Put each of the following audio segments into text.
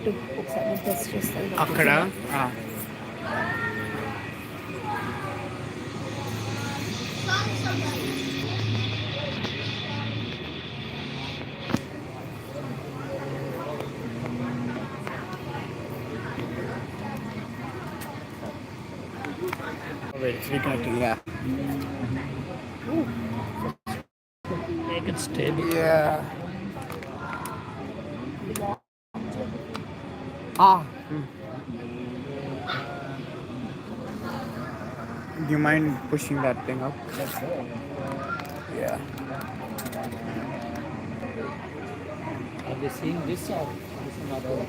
పెట్టు ఒకసారి టెస్ట్ చేస్తాను అక్కడ it's reconnecting, yeah. Make it stable. Yeah. Do you mind pushing that thing up? Yeah. Are they seeing this or this another?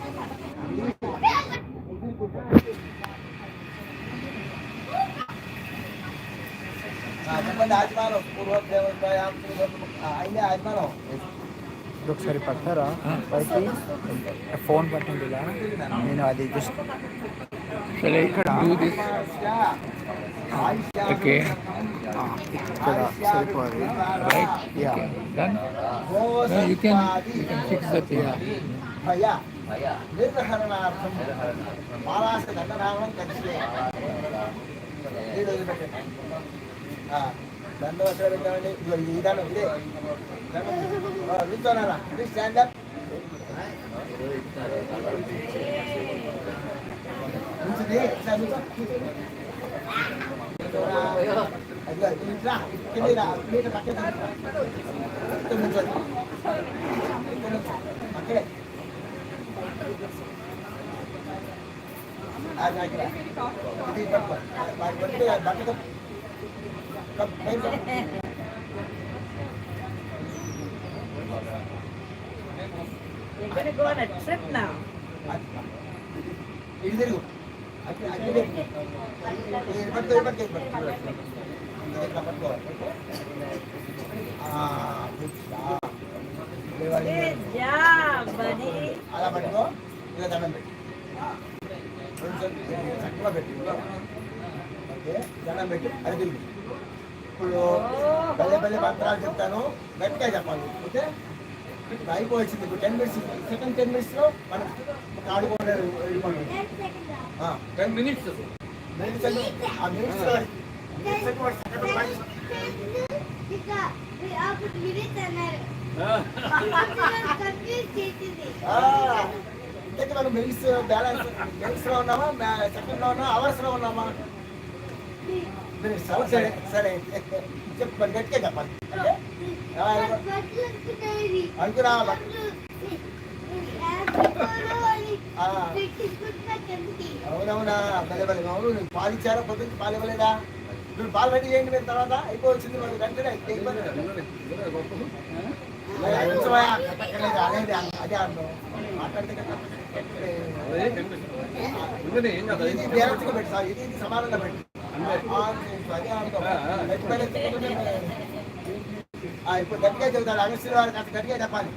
ఒకసారి పడతారా పైకి phone పట్టండి ఇలా నేను అది జస్ట్ ఇక్కడ Okay. ఇక్కడ సరిపోదు Right. Yeah Done. No, you can fix the thing. దండోత్తరండి ఇదాను ఇదే నిల్చోనారా ప్లీజ్ స్టాండ్ అప్ నిల్చుని సార్ నిల్చో ఇట్లా కింద మీటర్ పక్కన నిల్చోండి అక్కడే ఇది పట్టుకో బట్టతో You're going to go on a trip now. Good job, buddy. అలా పట్టుకో ఇలా దండం పెట్టి చక్కగా పెట్టి ఓకే దండం పెట్టి అది తిరిగి ఇప్పుడు భలే భలే మంత్రాలు చెప్తాను గట్టిగా చెప్పాలి ఓకే ఇప్పుడు అయిపోయింది ఇప్పుడు 10 minutes సెకండ్ 10 minutes మనం ఆడుకోండి వెళ్ళిపోండి 10 minutes ఆ మినిట్స్ ఇంతకీ మనం మినిట్స్ బ్యాలెన్స్ మినిట్స్ లో ఉన్నామా సెకండ్ లో ఉన్నామా అవర్స్ లో ఉన్నామా సరే సరే చెప్పండి గట్టిగా చెప్పండి అనుకురా అవునవునా భలే భలే అవును నువ్వు పాలు ఇచ్చారా పొద్దున్న పాలు ఇవ్వలేదా నువ్వు పాలు రెడీ చేయండి మీరు తర్వాత అయిపోవచ్చింది మనకు వెంటనే అనేది అదే అర్థం మాట్లాడితే పెట్టి సార్ ఇది సమానంగా పెట్టి ఇప్పుడు గట్టిగా చెబుతాడు అగస్త్యుల వారు కాస్త గట్టిగా చెప్పాలి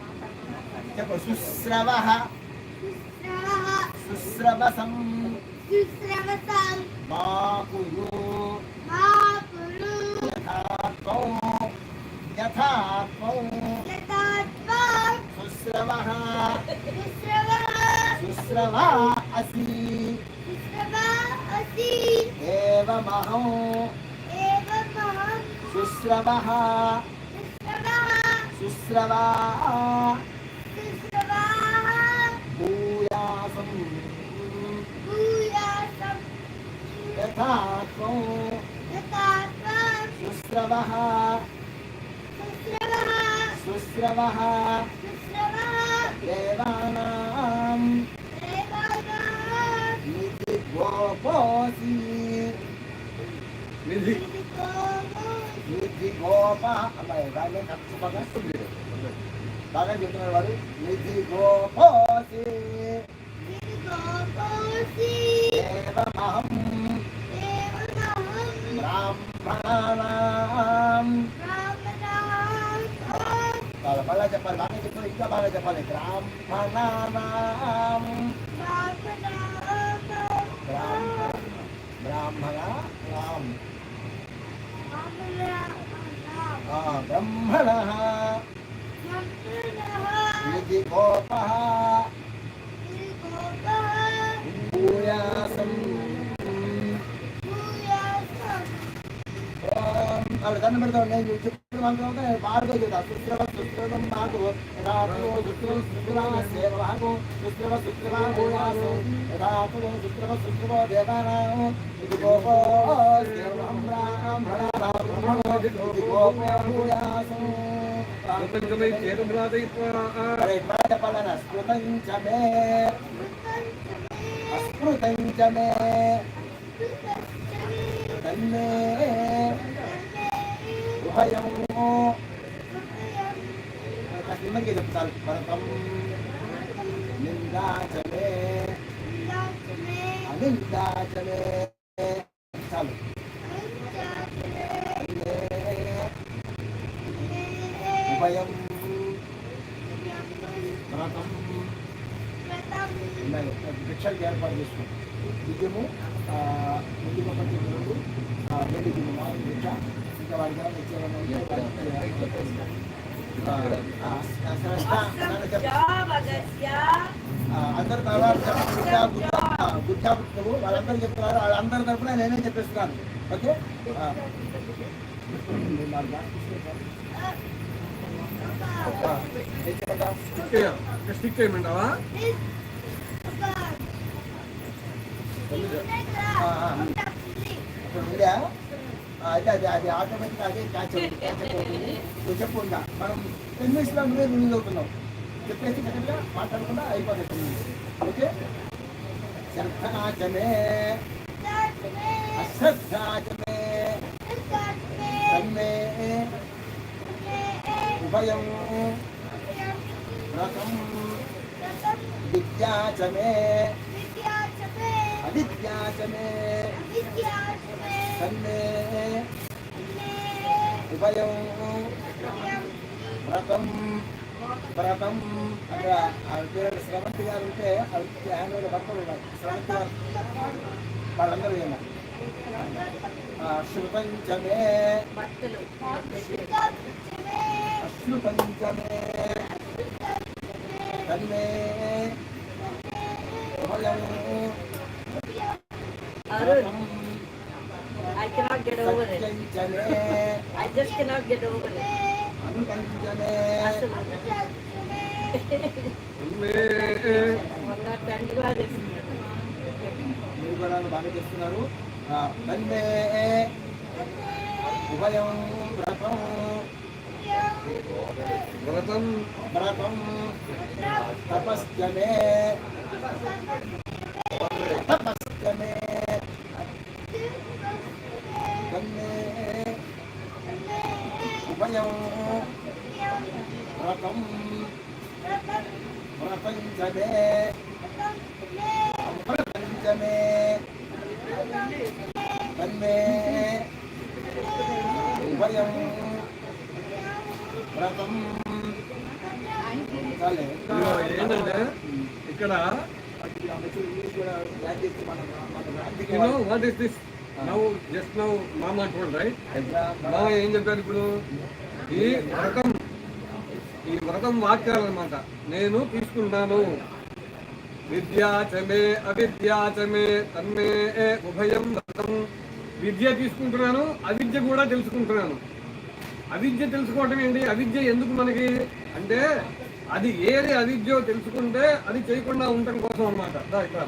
చెప్పు సుశ్రవ సుశ్రవసం మాకురు యథాత్మం సుశ్రవ సుశ్రవ అసి ఏవమహం సుశ్రవః సుశ్రవా భూయాసం యథాత్మం సుశ్రవః సుశ్రవః దేవానాం నిధి గోపోసి నిధి గోప అమ్మాయి బాగా బాగా చెప్తున్నారు వారు నిధి గోపోసి దేవమహం బ్రాహ్మణానాం బాగా చెప్పాలి బాగా చెప్పాలి ఇంకా బాగా చెప్పాలి బ్రాహ్మణానాం బ్రాహ్మణ రామ్ బ్రహ్మణః ఇది గోపః వాళ్ళు దండం పెడతాం. నేను చెప్పిన మంత్రం బాగా చెప్తా. సుశ్రవ సుశ్రవం మాకు రాత్రో సుశ్రవ సుశ్రవ సేవాకు సుశ్రవ సుశ్రవ భూయాసు రాత్రో సుశ్రవ సుశ్రవ దేవానాం ఇది గోపో బ్రాహ్మణ ఇది గోపో భూయాసు అరే పాలన స్మృతం చ మే అస్మృతం చ మే తన్మే ఉభయం నిమ్మకి చెప్తారు. భరతం నిందాచమే అనిందాచమే చాలు. ఉభయం భరతం భిక్షకి ఏర్పాటు చేసుకుంటాం. బియ్యము ముందు ఒకటి రెండు వేడి బియ్యము 4 భిక్ష ఇంకా వాడి కదా అందరు తర్వాత బుద్ధా పుట్టుకు వాళ్ళందరూ చెప్తున్నారు. వాళ్ళందరి తరఫున నేనే చెప్పేస్తున్నాను. ఓకే స్టిక్ చేయమంటావా? ఉందా? అయితే అది ఆటోమేటిక్ అదే క్యాచ్ చెప్పు. ఉందా మనం 10 minutesలో నువ్వే రిలీజ్ అవుతున్నావు. చెప్పేసి కరెక్ట్గా మాట్లాడకుండా అయిపోతుంది. ఓకే శ్రద్ధాచమే అశ్రద్ధాచమే తన్మే ఉభయం వ్రతం విద్యాచమే అవిద్యాచమే తన్మే ఉభయం వ్రతం వ్రతం అంటే శ్రవంతి గారు ఉంటే ఆయన భర్తలు ఉన్నారు. శ్రవంతి గారు వాళ్ళందరూ ఏమన్నారు? అశ్రుతంచమే అశ్రుతంచమే తన్మే ఉభయం Arun, I cannot get over it. I just cannot get over it. అసలు మొన్న తండ్రిగా చేస్తున్నారు. మీరు కూడా బాగా చేస్తున్నారు. తన్మే ఉభయం వ్రతం వ్రతం వ్రతం తపస్యమే తపస్యమే తన్మే ఉభయం వ్రతం వ్రతంచమే వ్రతంచమే తన్మే ఉభయం వ్రతం చాలే. ఏంటంటే ఇక్కడ what is this now just now మామ అంటున్నాడు రైట్. మామ ఏం చెప్పారు ఇప్పుడు? ఈ వ్రతం వాక్యాలు అనమాట. నేను తీసుకుంటాను. విద్యాచమే అవిద్యాచమే తన్మే ఉభయం వ్రతం. విద్య తీసుకుంటున్నాను, అవిద్య కూడా తెలుసుకుంటున్నాను. అవిద్య తెలుసుకోవటం ఏంటి? అవిద్య ఎందుకు మనకి అంటే అది ఏది అవిద్యో తెలుసుకుంటే అది చేయకుండా ఉండటం కోసం అనమాట. ఇక్కడ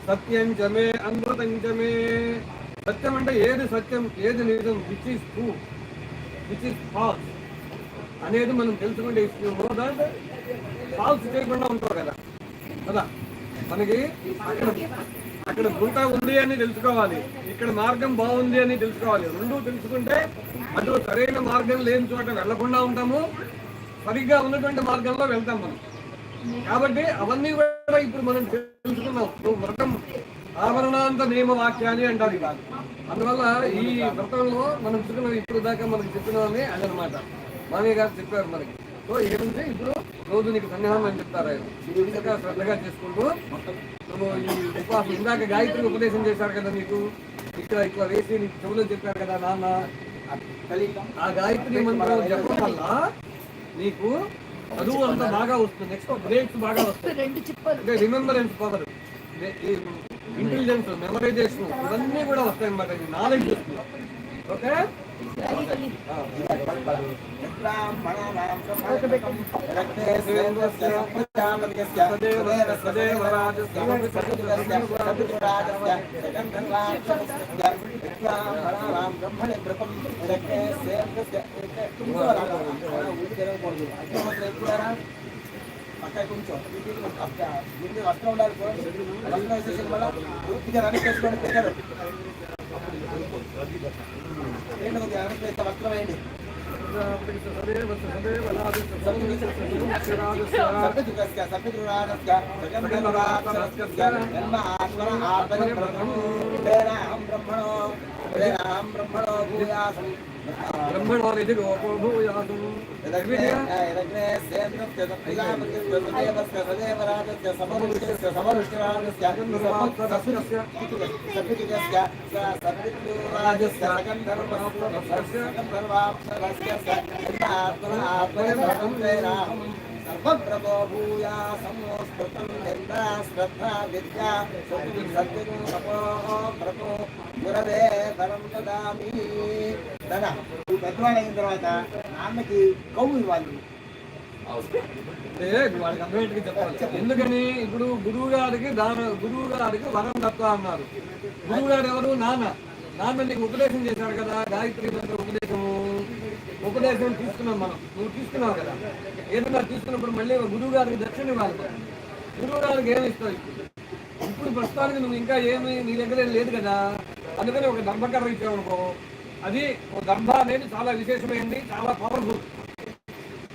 సత్యం చమే అమృతం చమే. సత్యం అంటే ఏది సత్యం, ఏది నిజం, which is true, which is false అనేది మనం తెలుసుకుంటే ఫాల్స్ చేయకుండా ఉంటారు కదా కదా. మనకి అక్కడ గుంట ఉంది అని తెలుసుకోవాలి, ఇక్కడ మార్గం బాగుంది అని తెలుసుకోవాలి. రెండు తెలుసుకుంటే అటు సరైన మార్గం లేని చోట వెళ్లకుండా ఉంటాము, సరిగ్గా ఉన్నటువంటి మార్గంలో వెళ్తాం మనం. కాబట్టి అవన్నీ కూడా ఇప్పుడు మనం తెలుసుకున్నాం. వ్రతం ఆవరణాంత నియమ వాక్యాన్ని అంటారు కాదు. అందువల్ల ఈ వ్రతంలో మనం చూసుకున్న ఇప్పుడు దాకా మనకు చెప్పినవన్నీ అదనమాట. మామయ్య గారు చెప్పారు మనకి. సో ఇక్కడ నుంచి ఇప్పుడు రోజు నీకు సన్నిధానం అని చెప్తారు. ఆయన ఇంకా శ్రద్ధగా చేసుకుంటూ నువ్వు ఈ ఉపవాసం ఇందాక గాయత్రి ఉపదేశం చేశారు కదా నీకు, ఇక్కడ ఇట్లా వేసి నీకు చెవులో చెప్పారు కదా నాన్న. ఆ గాయత్రి మంత్రం చెప్పడం వల్ల నీకు చదువు అంత బాగా వస్తుంది, నెక్స్ట్ గ్రేడ్స్ బాగా వస్తాయి. అంటే రిమెంబరెన్స్ పవర్, ఇంటెలిజెన్స్, మెమరైజేషన్ ఇవన్నీ కూడా వస్తాయి అన్నమాట. నాలెడ్జ్ వస్తుంది. ఓకే పక్కన కొంచెం వస్త్రం ఉండాలి వస్త్రం వేసేసి మళ్ళీ పూర్తిగా రన్ చేసుకోండి పెట్టారు ఏంటి కొద్దిగా వెనక్కి వేస్తే వస్త్రం వేయండి బ్రహ్మణో నిధి గోపో భూయాసు సర్వప్రభో భూయా సంస్కృతం నిందా శ్రద్ధా విద్యా సత్యమో ప్రభో గురవే వరం దదామి. దాదా నువ్వు పెద్దవాడు అయిన తర్వాత నాన్నకి కౌలు ఇవ్వాలి. అంటే వాడికి అర్థమయ్యేట్టుగా చెప్పాలి. ఎందుకని ఇప్పుడు గురువు గారికి వరం దత్త అన్నారు. గురువు గారు ఎవరు? నాన్న నీకు ఉపదేశం చేశాడు కదా, గాయత్రి మంత్ర ఉపదేశం తీసుకున్నాం మనం. నువ్వు తీసుకున్నావు కదా, ఏదైనా తీసుకున్నప్పుడు మళ్ళీ గురువు గారికి దక్షిణ ఇవ్వాలి. గురువు గారికి ఏమి ఇస్తావు? ఇప్పుడు ప్రస్తుతానికి నువ్వు ఇంకా ఏమి నీ దగ్గర ఏం లేదు కదా, అందుకని ఒక దర్భకర్ర ఇచ్చావు అనుకో. అది ఒక దర్భ అనేది చాలా విశేషమైనది, చాలా పవర్ఫుల్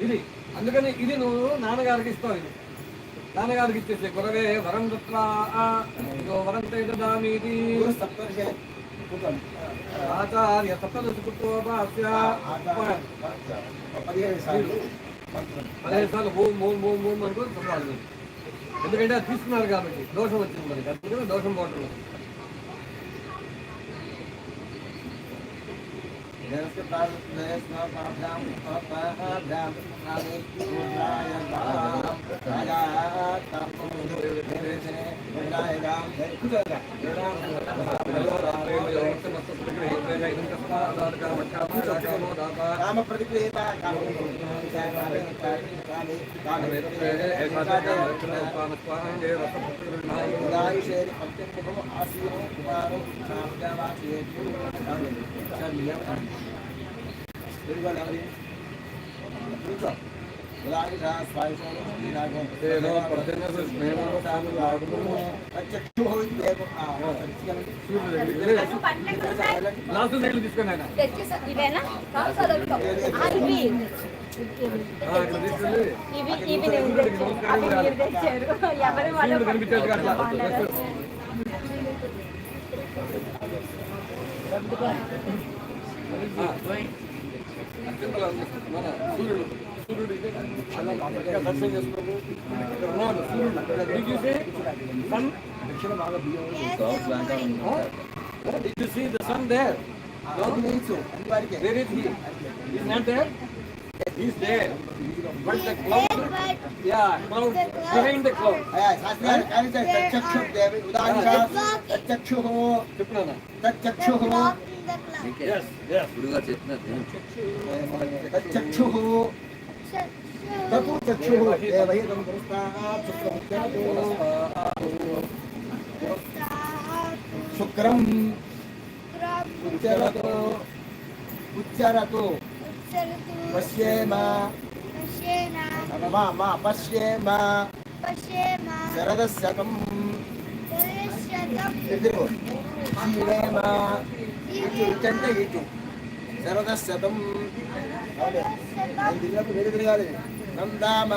ఇది. అందుకని ఇది నువ్వు నాన్నగారికి ఇస్తావు. ఇది నాన్నగారికి ఇచ్చేసే గురవే వరం దత్వా వరం తేజదామీతి ఆచార్య సప్తదశ పుత్రోపాస్య 15 సార్లు ఓం అనుకో చెప్పాలి. ఎందుకంటే అది తీసుకున్నారు కాబట్టి దోషం వచ్చింది మనకి, అందుకని దోషం పోవట్లేదు. లాస్ట్ సైడ్లు తీసుకుని ఆయన కనిపించారు కదా. మన సూర్యుడు దర్శనం చేసుకోండి. Did you see sun? Did you see the sun there? Where is he? He's not there? He's there. But the cloud, cloud behind the cloud. Yes. శుక్రం ఉచ్చరతు పశ్యేమ శరదశతం శివేమ ఇటు ఇటు శరదశతం వేరు తిరగాలి. నందామ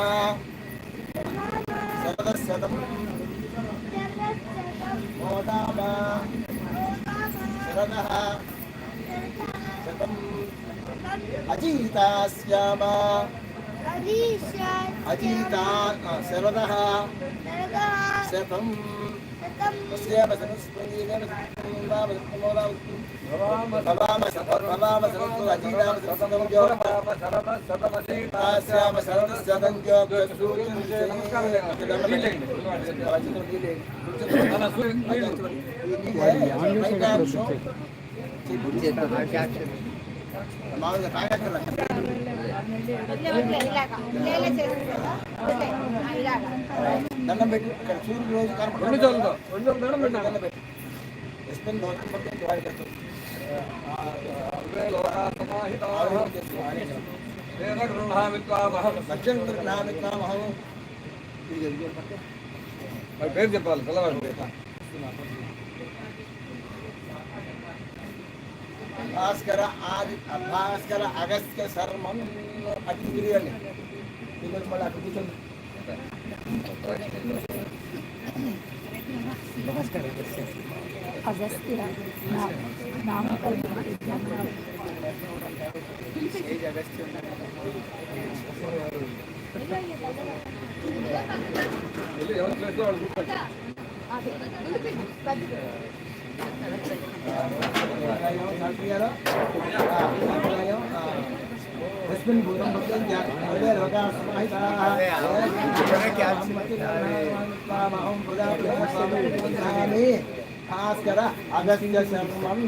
శరదశతం మోదామ శరద శతం అజీతాస్యామ అజీతా శరద శతం మామూలుగా కాయకట్టలు దండం పెట్టి ఇక్కడ సూర్యుడు రోజు రెండు చోట్ల దండం పెట్టాలి. దండం పెట్టి ఎస్పెన్ దోషం పట్టి వాడి కట్టు పేరు చెప్పాలి పిల్లవాడి పేరు. భాస్కర అగస్త్య శర్మం అతి తిరిగండి ఈరోజు మళ్ళీ అక్కడ కూర్చోండి. వెళ్ళి ఎవరి ప్లేస్లో వాళ్ళు కూర్చోండి. భాస్కర అగస్త్య శర్మం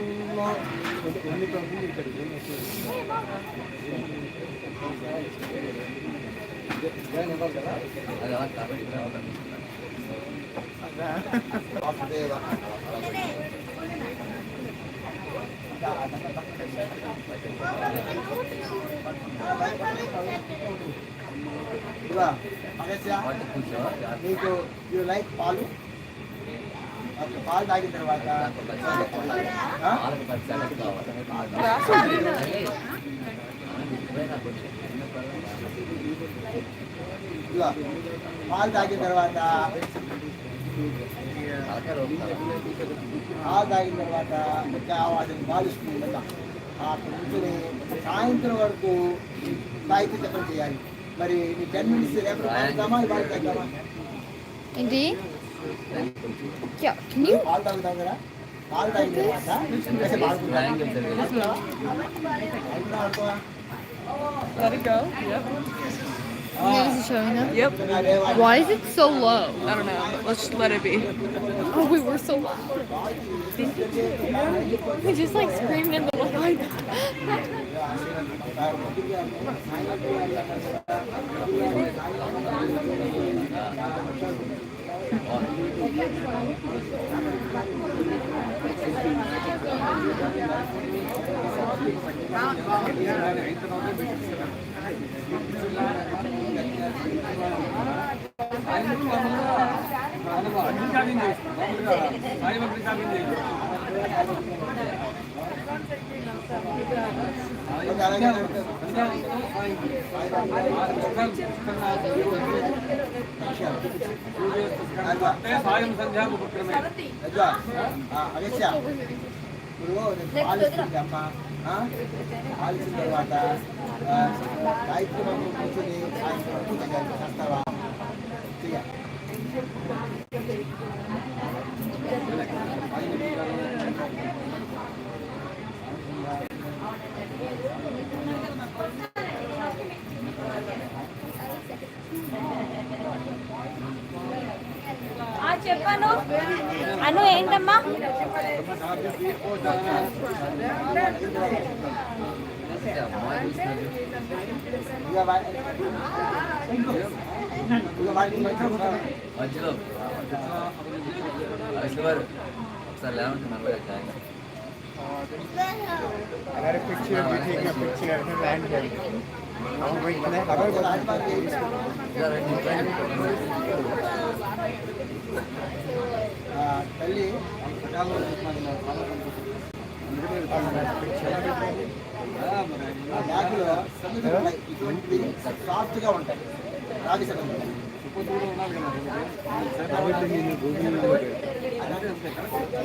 మీకు యూ లైక్ పాలు పాలు తాగిన తర్వాత పాలు తాగిన తర్వాత వాటిని పాలిస్తుంది కదా ఆ కూర్చొని సాయంత్రం వరకు సాహిత్య చక్రం చేయాలి. మరి నీ 10 minutes రేపు పాలుతామా ఇవాళ తగ్గామా? ఏంటి? పాలు తాగుతాం కదా, పాలు తాగిన తర్వాత Is it showing up? Yep. Why is it so low? I don't know. Let's just let it be. Oh, we were so loud. We just like screamed into the mic. సాయం సంధ్యాపక్రమే అగస్య ఇప్పుడు పాలిస్తుందమ్మా పాలిసిన తర్వాత గాయత్రి మంత్రం కూర్చొని సాయంత్రం పూజ చేస్తావా? చెయ్యాలి. చెప్పాను అను ఏంటమ్మా? మధ్యలో ఒకసారి లేవంటున్నారు. अगर पिक्चर भी ठीक है पिक्चर में लैंड करेंगे हम वही इतने खबर తల్లి బ్యాగులో ఇటువంటి సాఫ్ట్గా ఉంటాయి రాగి సగం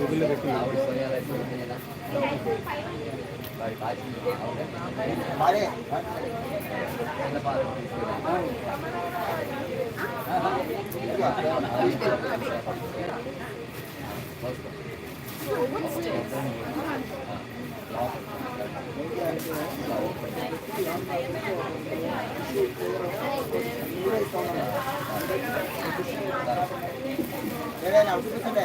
గూగుల్లో పెట్టి మారే ఏదైనా చూపిస్తుండే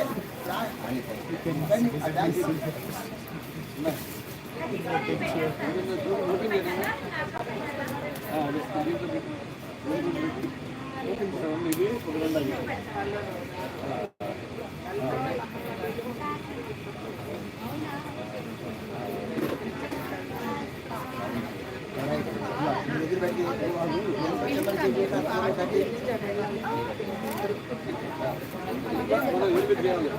ఇది ఒక రెండు అయ్యి. దగ్గర పెట్టి మనం యూనిట్ చేయాలి.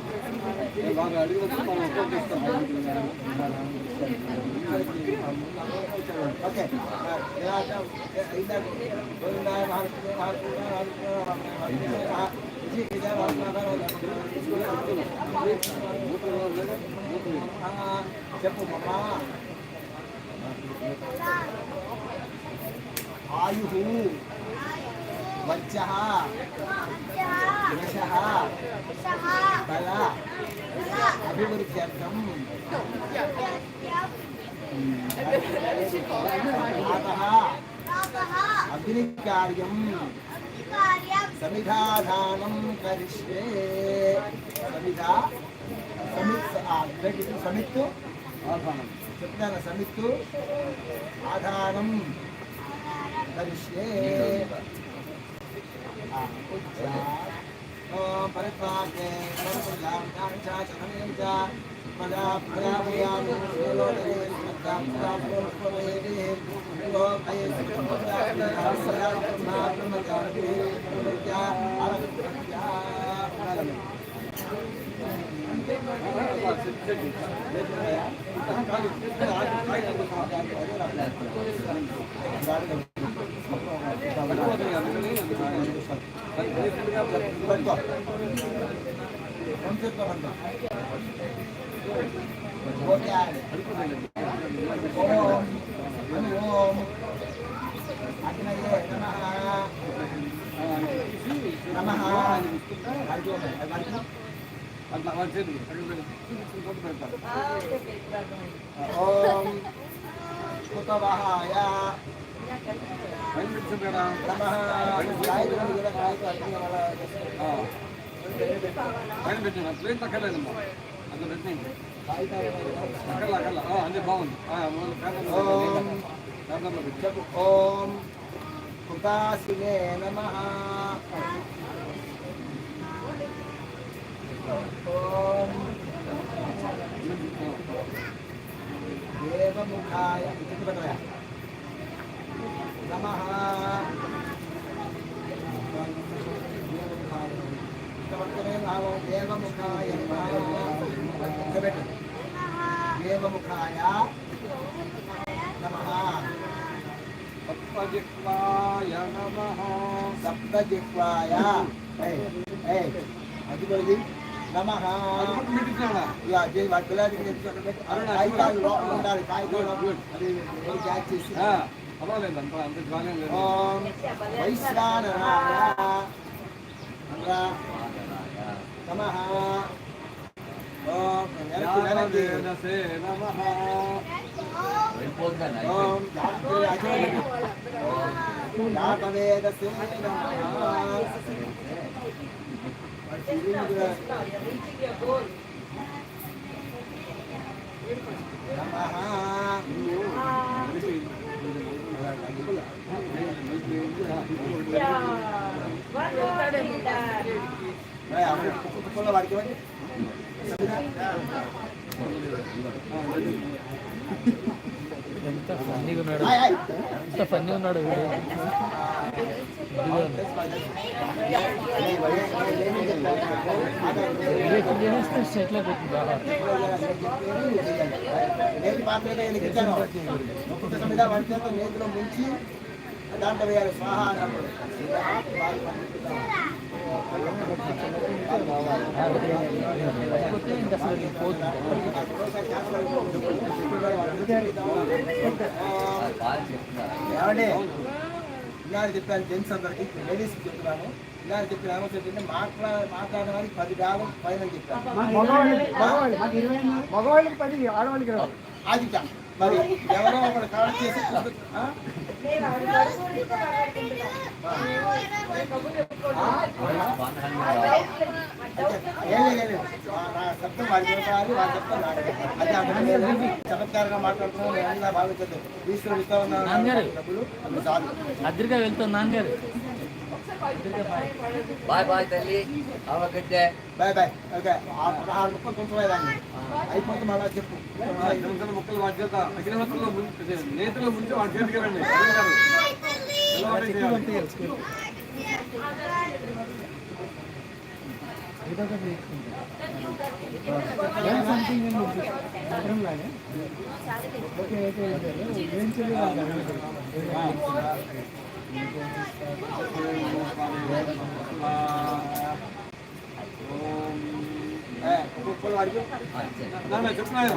బాగా అడిగినప్పుడు మనం ఉపయోగిస్తాం. ఓకే చెప్పు అమ్మా. ఆయు వజ్జ యశ బల అభివృద్ధ్యర్థం అగ్నికార్యం సమిధాధానం కరిష్యే. సమిత్తు చెప్తాను. సమిత్తు ఆధానం కరిష్యే. పరిపాకే ఓం అగ్నయే నమః. అట్లా వచ్చేది ఓం కుతవహాయ నమః. పైన పెట్టిన ప్లేట్ తగ్గలేదమ్మా. అందులో పెట్టింది అక్కర్లా అక్కర్లా. అదే బాగుంది. చెప్పు. ఓం కృతాసినే నమః. ఓం దేవముఖాయ నమః. దేవముఖాయ దేవముఖాయ నమః. సప్తజిహ్వాయ నమః. సప్తజిహ్వాయ అది కొద్ది నమః. కాయకాలు ఉండాలి. కాయకాలు అది క్యాచ్ చేసి. పర్వాలేదు అంత అంత బాగానే లేదు. ఓం వైశ్వానరాయ నమః. ఓం వేదసే నమః. ఓం యాతవేదసే నమః. వాడికి ఎంత ఫన్నీగా ఉన్నాడు, ఎంత ఫన్నీ ఉన్నాడు వీడు. సెట్లో పెట్టి బాగా నేతి పాత్ర మీద వంటతో నేతిలో ముంచి దాంట్లో వేయాలి. స్వాహ అన్నప్పుడు ఇంకా అసలు పోతుంది. ఏమండి ఇలాంటి చెప్పాను జెంట్స్ అందరికి, లేడీస్కి చెప్తున్నాను. ఇలాంటి చెప్పిన ఏమో చెప్పింది మాట్లాడడానికి 10 భాగం పైన చెప్పాను. మగవాళ్ళకి 10, ఆడవాళ్ళకి 20. అది మరి ఎవరో ఒకరు కరెక్ట్ చేసి శబ్దం వాడి చెప్పాలి, వాడి చెప్తాను అదే అంటే చమత్కారంగా మాట్లాడుతున్నాం. ఎలా భావించదు ఈశ్వరుడు ఇస్తా ఉన్నాడు డబ్బులు అవి చాలు. అద్దరిగా వెళ్తాం నాన్నగారు. బాయ్ బాయ్ తల్లి, అవగడ్డే బాయ్ బాయ్. ఓకే 16 ముక్కలు కొంచెం అయిపోతే మళ్ళీ చెప్పు. ముక్కలు వాడి చేత అగ్నిహోత్రంలో నేతలో ముంచి వాడి చేతికి రండి. ముక్కలు వాడికి చెప్తున్నాయి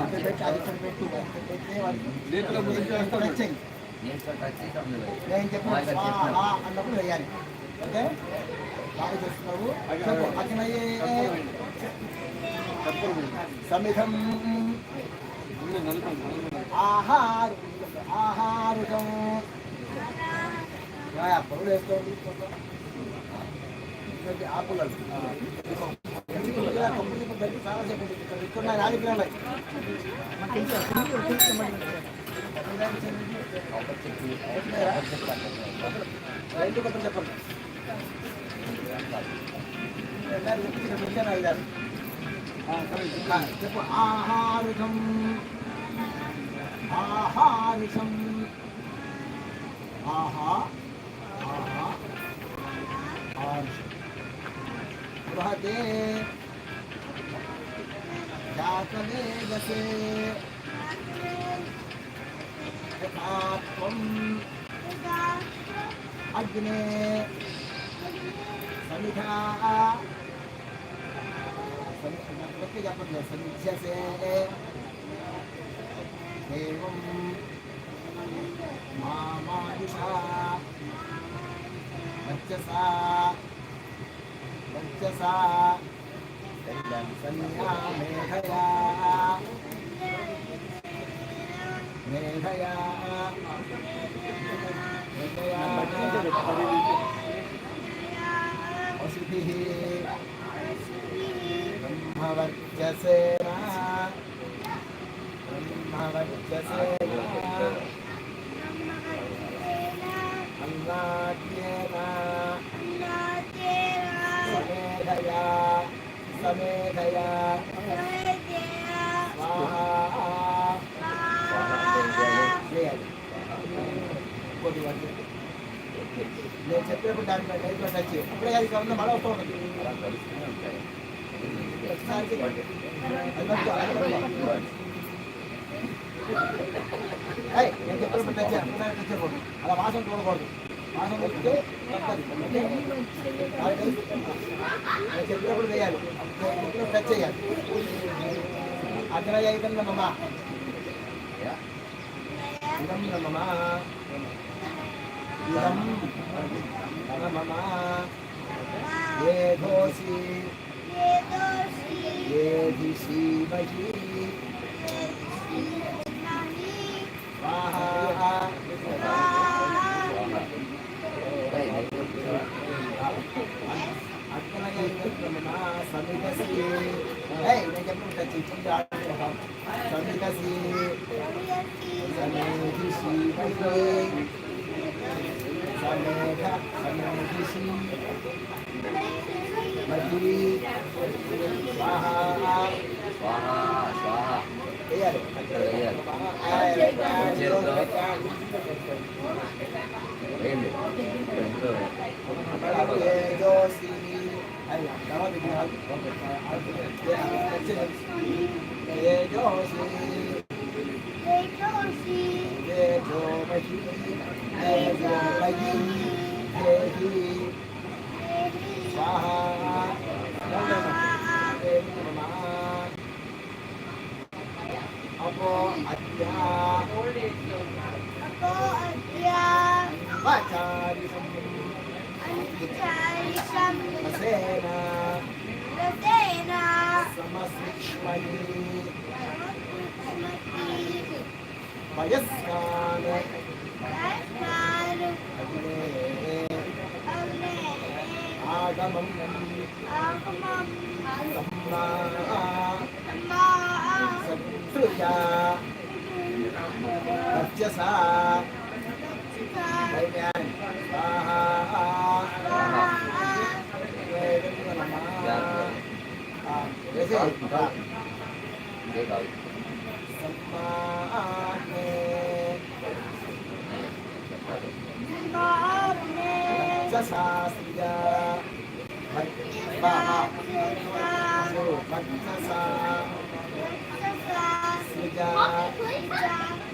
నేతలో ముంచి వేస్తాను. నేను చెప్పిన అన్నప్పుడు వేయాలి. ఓకే బాగా చేస్తున్నావు. అగ్నయే సమిధం ఆహారుషం పరుడు వేసుకోండి. ఆపులలు చాలాసేపు ఇక్కడ రాజకీయాలు రైతు కొత్త చెప్పండి. చెప్పు ఆహారుషం ఆహారుషం ఆహా ఆహా బృహతే జాతవేగసే యథాత్వం అగ్నే సమిధా చెప్పండి. సమిధ్యసే ఏవం మామాయుషా వర్చసా వర్చసా సన్యా మేఘయా మేఘయా వసుభిః బ్రహ్మవర్చసేన బ్రహ్మవర్చసేన అన్నాద్యేన సమేధయా సమేధయా స్వాహా నేను చెప్పేప్పుడు దాంట్లో లైఫ్లో టచ్ అప్పుడే అది కాకుండా మళ్ళీ వస్తూ ఉంటుంది. నేను చెప్పేప్పుడు టచ్ టచ్ చేయకూడదు. అలా వాసన చూడకూడదు. వాసన వస్తే తప్పది. నేను చెప్పేప్పుడు వేయాలి. చెప్పినప్పుడు టచ్ చేయాలి. అగ్రయ ఇదం నమః ఇదం నమః ఇదం నమః ఏధోసి ఏధిసి మహి స్వాహా అగ్నయ ఇదం నమః సమిధసి నేను చెప్పినప్పుడు టచ్ సమిధసి సమేధిసి మహి సమేధ సమేధిసి మహి స్వాహా స్వాహా స్వాహా వేయాలి. ఏజోసి ఏజోసి ఏజో మహి ఏజో మహి దేహి స్వాహా అపో అద్యా వాచారిషం అసేన సమస్మిష్మహి వయస్కాన్ అగ్నే ఆగమం సత్సృజా వర్చసా స్వాహా శాస్త్రియా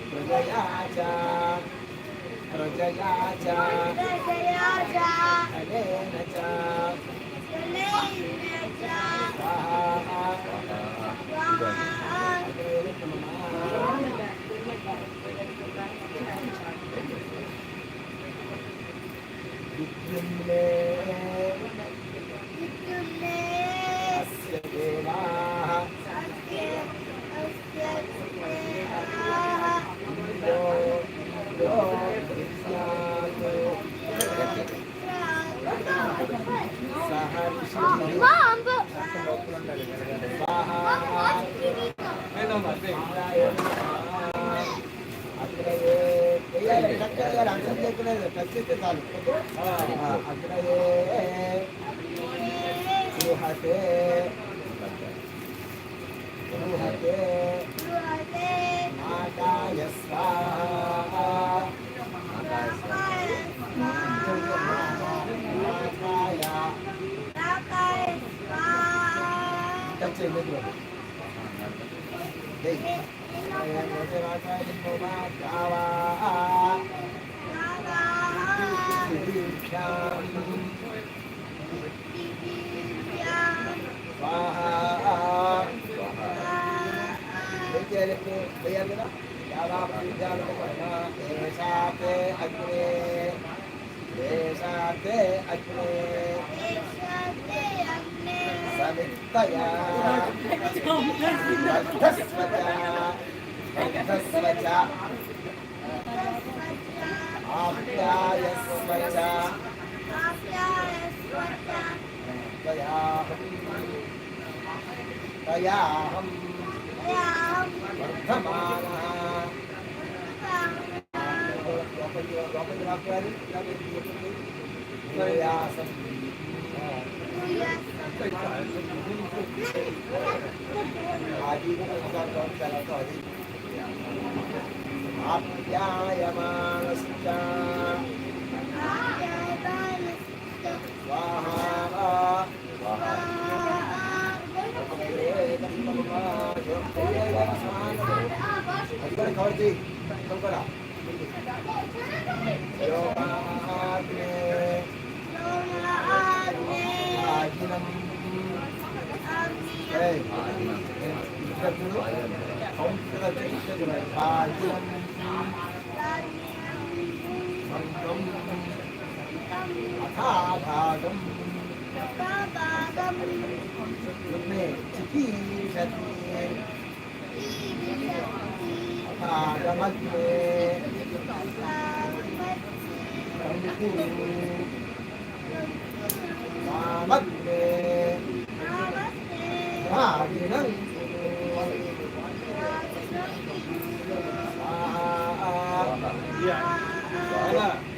ప్రజయా మాతాయ స్వాహా సవిత్తయా ఆప్యాయస్వచ తయాహం వర్ధమానః ప్రయాసం ఆప్యాయమానశ్చ స్వాహా కవర్చి కూడా అథాభాగం చికీషతి అథాగమగ్నే వామగ్నే భాగినం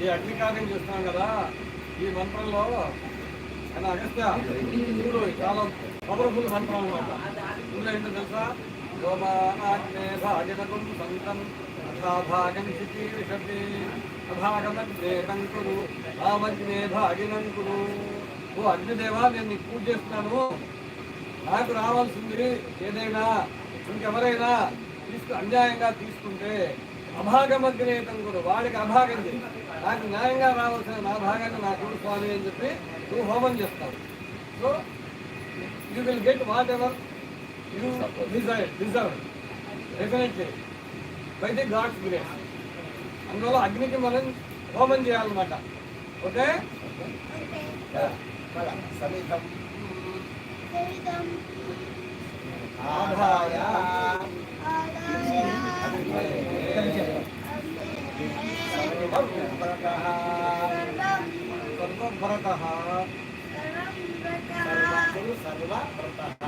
ఈ అగ్నికార్యం చేస్తున్నాం కదా, ఈ మంత్రంలో కానీ అగస్త్య ఇప్పుడు చాలా పవర్ఫుల్ మంత్రం అన్నమాట. ఇందులో ఏంటో తెలుసా? గోమాగ్నే భాగనకం సంతం భాగం చికీర్షతి అభాగమగ్నే కంకురు ఆమగ్నే భాగినంకురు. ఓ అగ్నిదేవా, నేను నీకు పూజ చేస్తున్నాను. నాకు రావాల్సింది ఏదైనా ఇంకెవరైనా అన్యాయంగా తీసుకుంటే అభాగమగ్నే కంకురు, వాడికి అభాగం చేయి. నాకు న్యాయంగా రావాల్సిన నా భాగాన్ని నాకు స్వామి అని చెప్పి నువ్వు హోమం చేస్తావు. So you will get whatever you deserve definitely by the God's grace. అందువల్ల అగ్నికి మనం హోమం చేయాలన్నమాట. ఓకే, సవితం ఆధాయ సర్వభరతః సర్వవ్రతః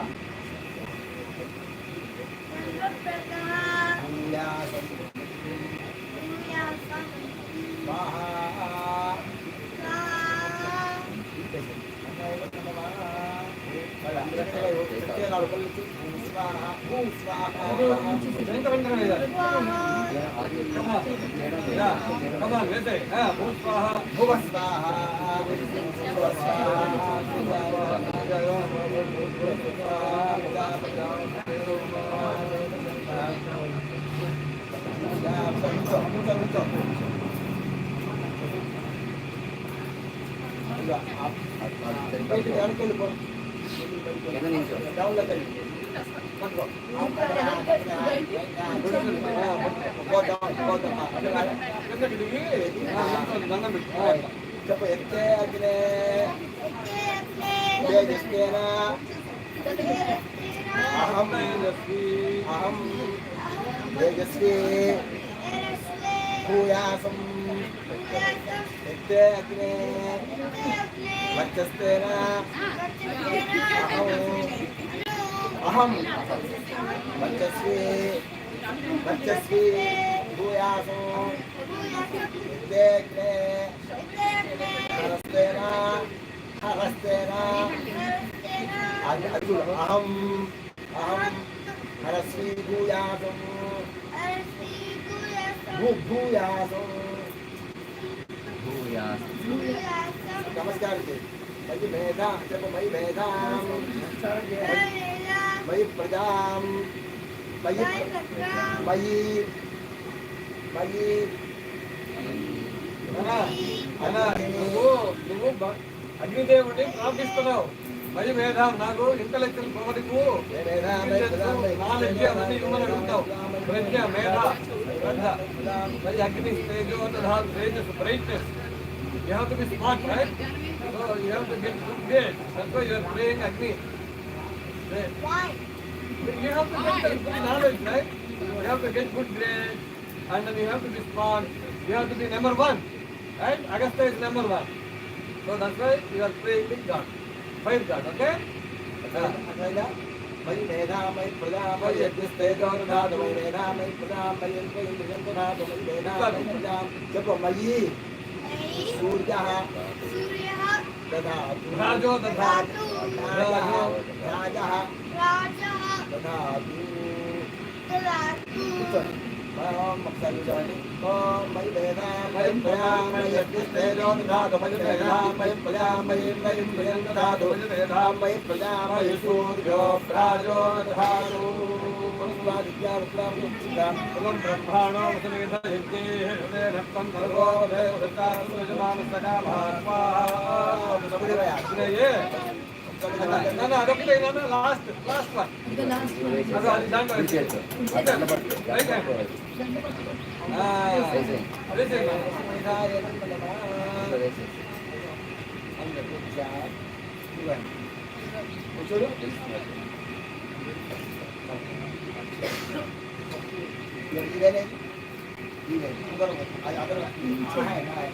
భూయాసం స్వాహా చెప్పు ఎత్తే అగ్నే తేజస్వేన అహం అహం తేజస్వీ భూయాసం ఎత్తే అగ్నే వర్చస్వేన అహం వర్చస్వీ వర్చస్వీ భూయాసం ఎత్తే అగ్నే హరస్తేన హరస్తేన అహం అహం హరస్వీ భూయాసం భూయాసం నమస్కారం మయి మేధా చెప్ప మయి మేధాం మయి ప్రజాం మయి మయి మయి నువ్వు అగ్నిదేవుడిని ప్రార్థిస్తున్నావు. మరి మేధాం నాకు ఇంటలెక్చువల్ పవర్ ఇవ్వు, నాలెడ్జ్ అవన్నీ ఇవ్వమని అడుగుతావు. ప్రజ్ఞ మేధ శ్రద్ధ మరి అగ్ని తేజో Tejas brightness. You have to be smart, right? So you have to get good grades. That's why you are praying Agni. Why? You have to get good knowledge, right? You have to get good grades, and then you have to be smart. You have to be number one, right? Agastya is number one. So that's why you are praying with God, fire God, okay? మయి మేధా మయి ప్రజా మయి యజ్ఞస్తేజోదాదు మయి మేధా మయి ప్రజా మయి ఇంద్రయంతనాదు మయి మేధా మయి ప్రజా చెప్పు మయి సూర్యః దదాతు రాజో దదాతు రాజః దదాతు ఓం మక్సలిజాని ఓం మయి మేధా మయి ప్రజా మయి యజ్ఞస్తేజోదాదు మయి మేధా మయి ప్రజా మయి ఇంద్రయంతనాదు మయి మేధా మయి ప్రజా మయి సూర్యో రాజో దదాతు బ్రహ్మాణో అదొకటే లాస్ట్ లాస్ట్ వన్ అది దాంట్లో చూడు ఇదేనే ఇదే ఇంకొక అది అదర్ హాయ్ హాయ్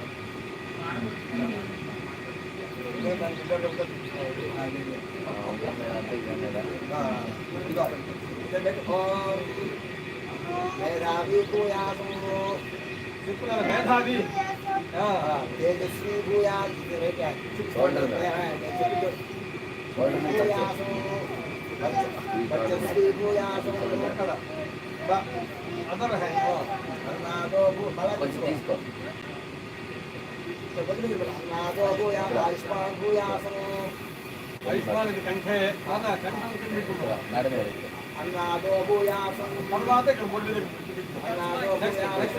మేధావి భూయాసం మేధావి తేజస్వీ భూయాసం భూయాసం వర్చస్వీ భూయాసం అదర్ హై అన్నాదో కొంచెం తీసుకో అన్నాదో భూయాసం ఆయుష్మాన్ భూయాసం ఆయుష్మాన్ కంఠే కంఠం అన్నాదో భూయాసం తర్వాత ఇక్కడ బొడ్డు అన్నాదో భూయాసం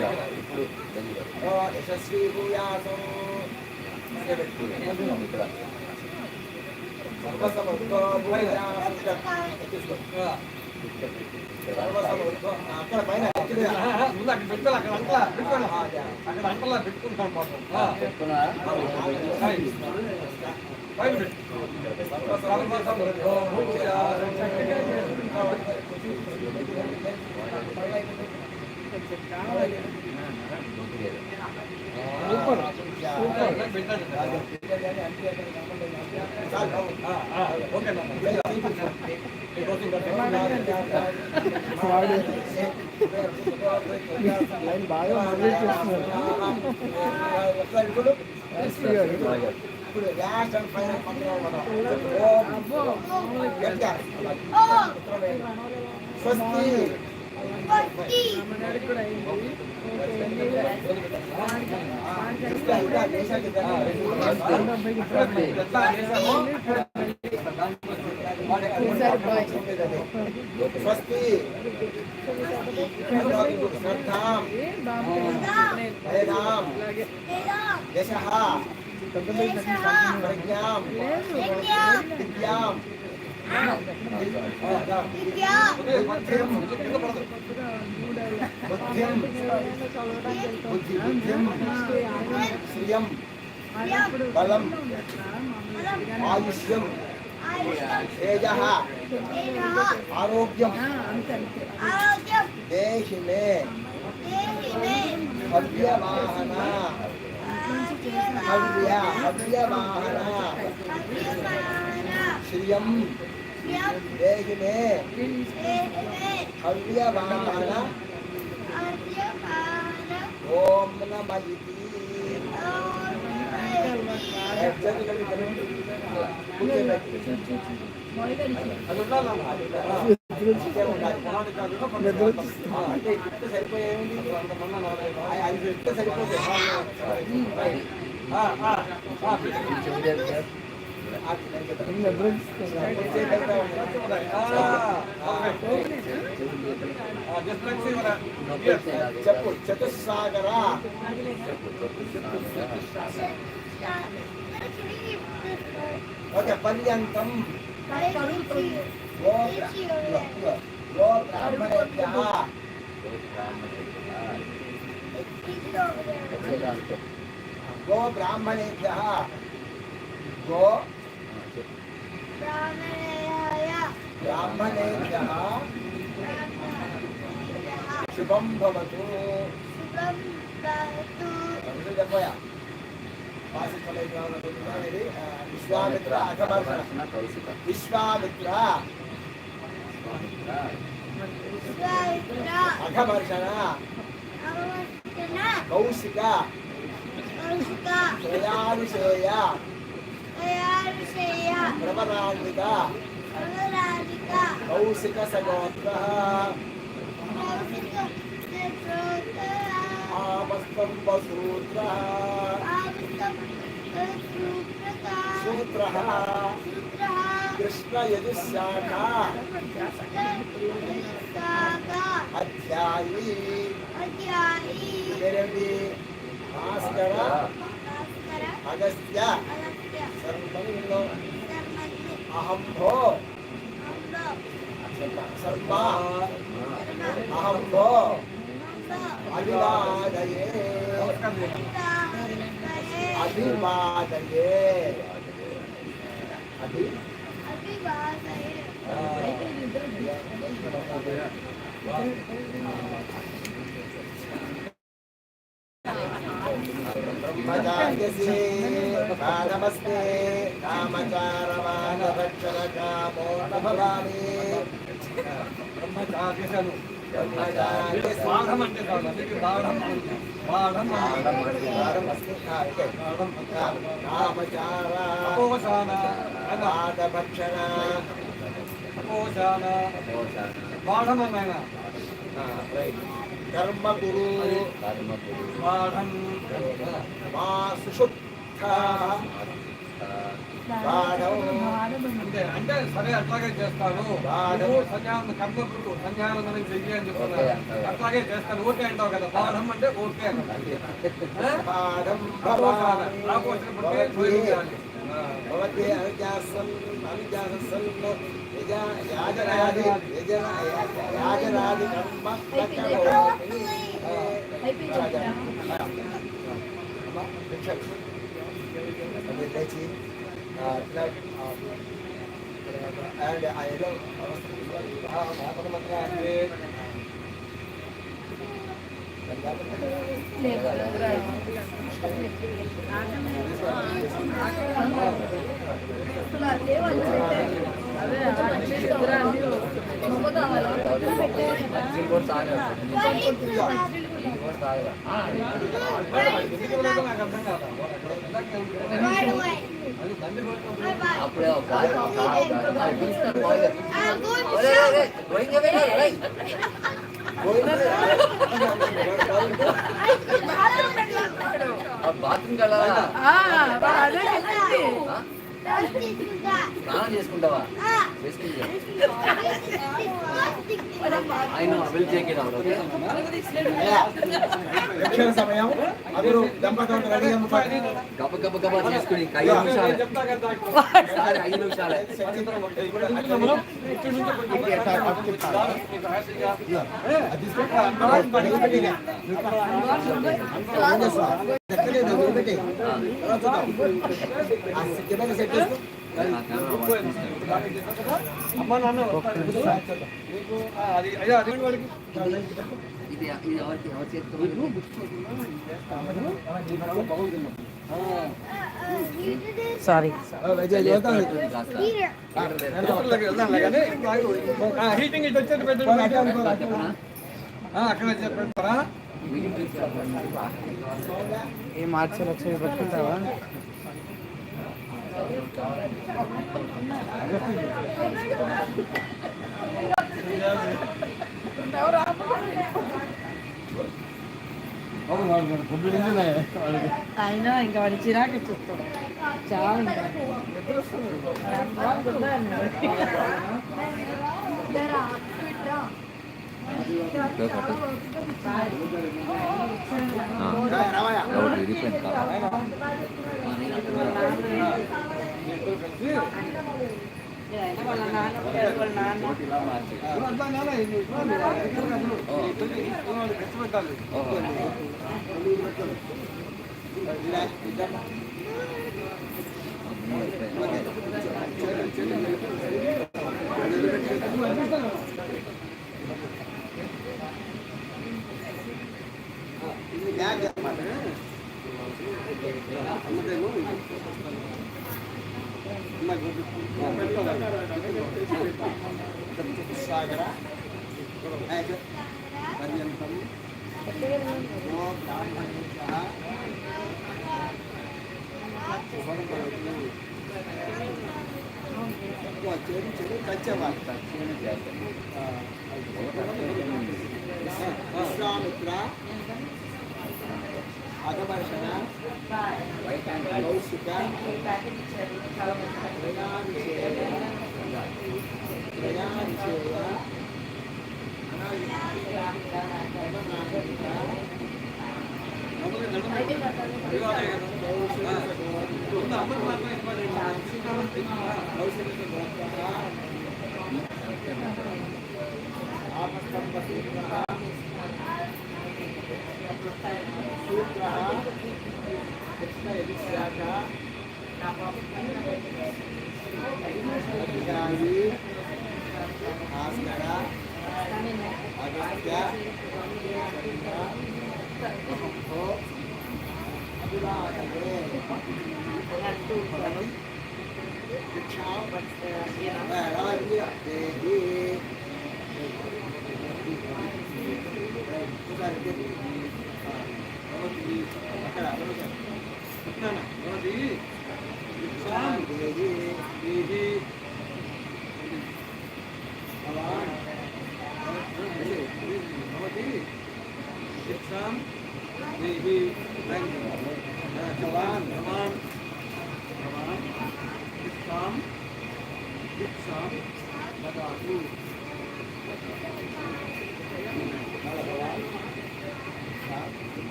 యశస్వీ భూయాసం సర్వసమర్థో భూయాసం సర్వసమర్థో అక్కడ పైన ముందు అక్కడ పెట్టాలి, అక్కడ అంటలా పెట్టుకోండి, అక్కడ అంటలా పెట్టుకుంటాను పాపం పైన పెట్టు. సర్వసమర్థో భూయాసం సూపర్ సూపర్ పెట్టండి. ఓకే లైన్ బాగా మొదలెట్ చేస్తున్నారు. ఇప్పుడు లాస్ట్ అండ్ ఫైనల్ స్వస్తి స్వస్తి శ్రద్ధాం వేదాం యశః ప్రజ్ఞాం విద్యాం బుద్ధిం శ్రియం బలం ఆయుష్యం తేజః ఆరోగ్యం దేహి మే హవ్యవాహన హవ్యవాహన శ్రియం దేహి మే హవ్యవాహన ఓం నమ ఇతి చెప్పు చతుస్సాగర ఓకే పర్యంతం గో బ్రాహ్మణేభ్యః గో బ్రాహ్మణేభ్యః గో బ్రాహ్మణేభ్యః శుభం భవతు చెప్పయా విశ్వామిత్ర అఘమర్షణ విశ్వామిత్ర అఘమర్షణ కౌశిక శ్రేయానుషేయ ప్రవరాన్విత కౌశిక సగోత్ర ఆమస్తంభ సూత్ర సూత్ర కృష్ణ యజుశాఖ అధ్యాయీ నిరవి భాస్కర అగస్త్య సర్వంలో అహంభో సర్వ అహంభో అభివాదయే అభివాదయే బ్రహ్మచార్యసి కామస్తే కామచారమానరక్షణ కామో భవామి బ్రహ్మచార్యసను బ్రహ్మచార్యసి బాఢం అంటే కాదు బాఢం బాఢం కామచార అపోసాన పాదభక్షణ అపోసాన బాఢం అన్నాయన కర్మ గురు బాఢం మా సుషుప్త అంటే అంటే సరే అట్లాగే చేస్తాను సంధ్యానం కర్మకు సంధ్యానం చెయ్యి అని చెప్తున్నాను అట్లాగే చేస్తాను ఓకే అంటావు కదా పాఠం అంటే ఓకే భవతే అనుజాసన్ అనుజాసన్ యాజనాది యాజనాది కర్మ లేచి and I love అప్పుడే బాత్రూమ్కి వెళ్ళాలా? స్నానం చేసుకుంటావా? ఆయన will take it out. Okay, యక్షణ సమయం అందరూ దంపతులు రెడీ అవ్వండి. గబ గబ గబ చేసుకుని 5 నిమిషాలే. సరే 5 నిమిషాలే. అమ్మా నాన్న ఇది ఎవరికి ఎవరు చేస్తాం? సారీ హీటింగ్ ఇటు వచ్చేది అక్కడ పెడతారా? ఏ మార్చి లక్షలు పెట్టుకుంటావా? ఆయన ఇంకా వాడి చిరాకు చూస్తాడు చాలా వాళ్ళ నాన్న వాళ్ళ నాన్న సాగర విశ్వామిత్ర అగవర్షణ కౌశిక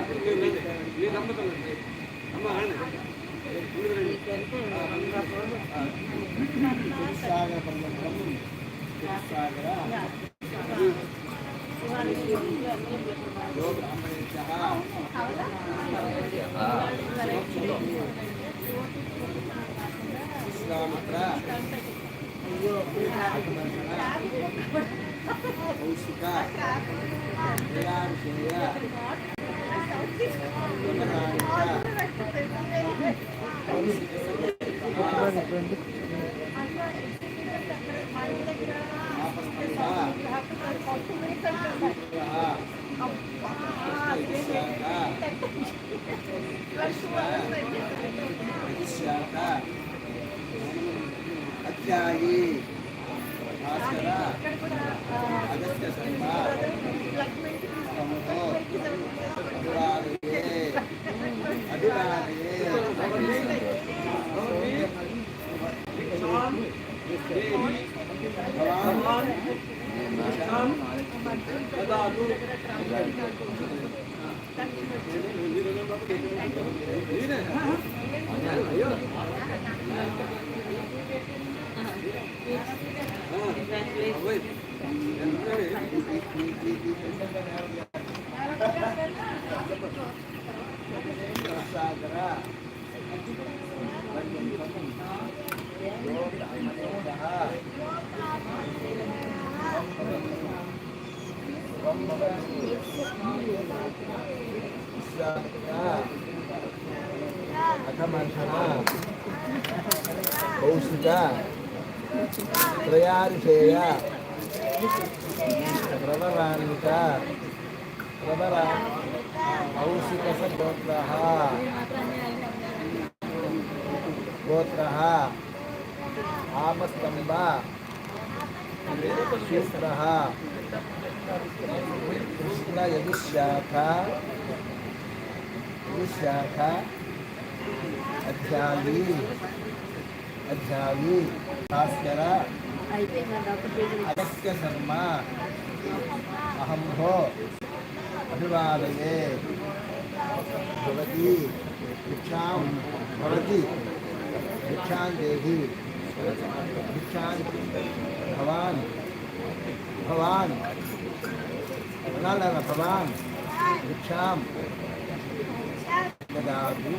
ఈ దంపతులు అమ్మ సాగర పర్యంతం సాగర బ్రాహ్మణేభ్యః విశ్వామిత్ర కౌశిక జయాభిషేయ అధ్యాయీ భాస్కర అగస్త్య శర్మ అభివాదయే కౌశిక త్రయారిషేయ ప్రవరాన్విత ప్రవరా కౌశిక గోత్రః గోత్రః ఆపస్తంభ శూద్రః కృష్ణ యదుశాఖ అధ్యాయీ అధ్యాయీ భాస్కర అగస్త్య శర్మ అహం భో అభివాదయే భవతి భిక్షాం భవతి భిక్షాం దేహి భిక్షాం భవాన్ భవాన్ భవాన్ భిక్షాం దదాతు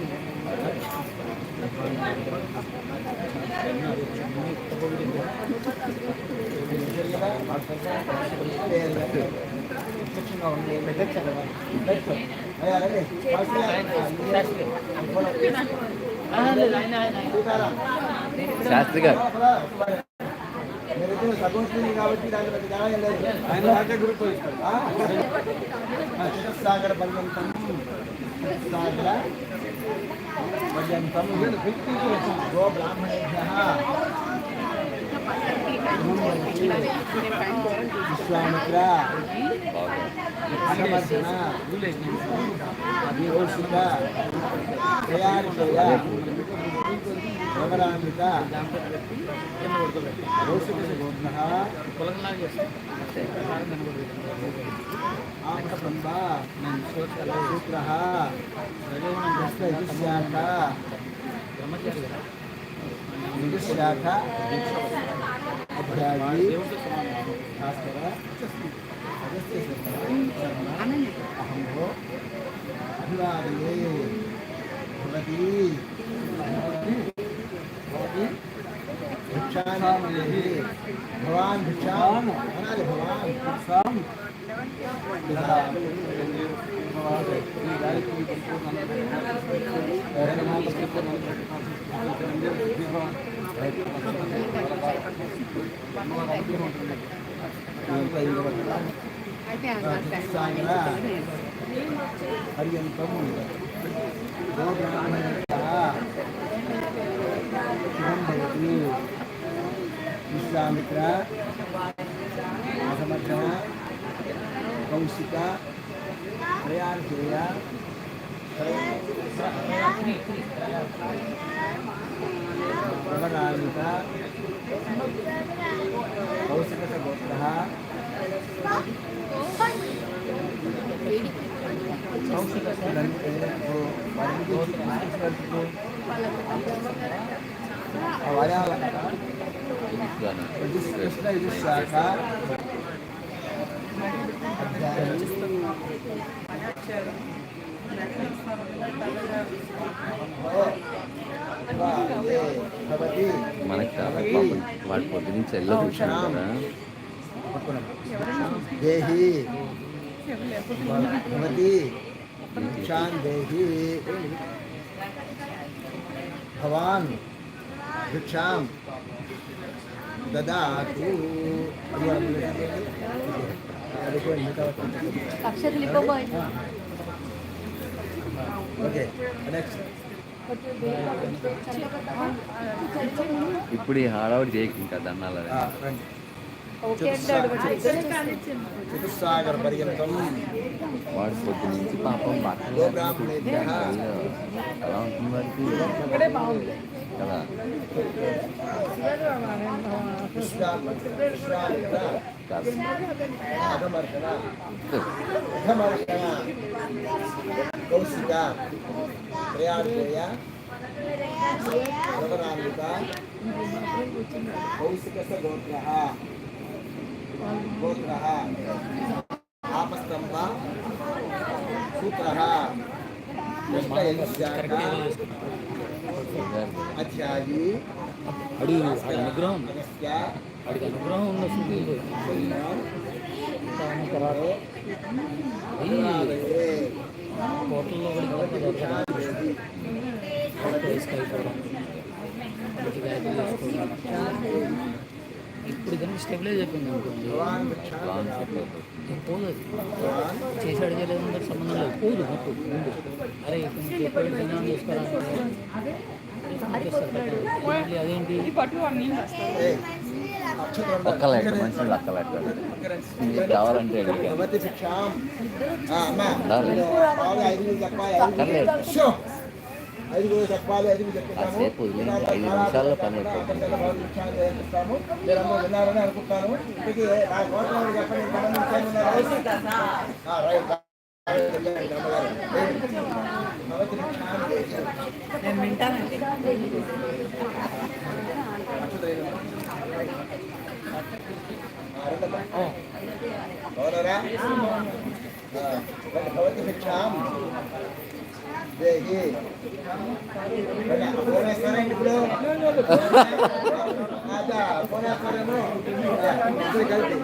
శాస్త్రి గారు సగోష్ఠి కాబట్టి దాని పెద్ద న్యాయం లేదు. ఆయన రాజా గ్రూప్ ఇస్తారు. సాగర పర్యంతం సాగర పర్యంతం గో బ్రాహ్మణేభ్యః విశ్వామిత్ర సమర్థన కౌశిక జయాభిషేయ ప్రవరాన్విత కౌశిక గోత్రః ఆపస్తంభ సూత్రః యదుశాఖ యదుశాఖ అధ్యాయీ భాస్కర అగస్త్య శర్మ అహం భో అభివాదయే భవతి భిక్షామి భవాన్ భిక్షాం అనాలి భవాన్ భిక్షాం పర్యంతం శుభం భవతి విశ్వామిత్ర అసమర్థన కౌశిక ప్రయాణేయ ప్రవరాన్విత కౌశిక గోత్రః కౌశిక కృష్ణ యజుశాఖ మనకి చాలా పాపం వాడి పొద్దు నుంచి ఎల్లో చూసాను కదా. దేహి భవతి భిక్షాం దేహి భవాన్ భిక్షాం దదాతు. Okay next. ఇప్పుడు ఈ హాడావిడి చేయకు ఇంకా దండాలి. చతుస్సాగర పర్యంతం వాడి పొద్దు నుంచి పాపం బట్టలు ఎలా ఉంటుంది వాడికి కదా. కౌశిక ప్రయాణేయ ప్రవరాన్విత కౌశికస్య గోత్రః ఆపస్తంభ సూత్రః కృష్ణయజ్ఞశాఖ అధ్యాయీ అనుగ్రహం వాడికి అనుగ్రహం ఉన్నస్తుంది. హోటల్లో ఇప్పుడు కనుక స్టెబిలైజ్ అయిపోయింది అనుకోండి, పోదు. అది చేసాడు చేయలేదు సంబంధం లేదు, పోదు మొత్తం ముందు. అరే ఎప్పుడు తిన్నాను చేసుకోవాలంటే అదేంటి ఒక్కలేట మనుషులు అక్కలేట కావాలంటే ఐదుగురు చెప్పాలి. ఐదుగురు చెప్తాము. 5 నిమిషాల్లో పని అయిపోతుంది. విన్నారని అనుకుంటాను. ఇప్పటికీ నా కోట్ల చెప్పండి. నేను వింటానండి. భవతి భిక్షాం దేహి. ఫోన్ వేస్తారండి ఇప్పుడు. ఫోన్ వేస్తారేమో కలిపి.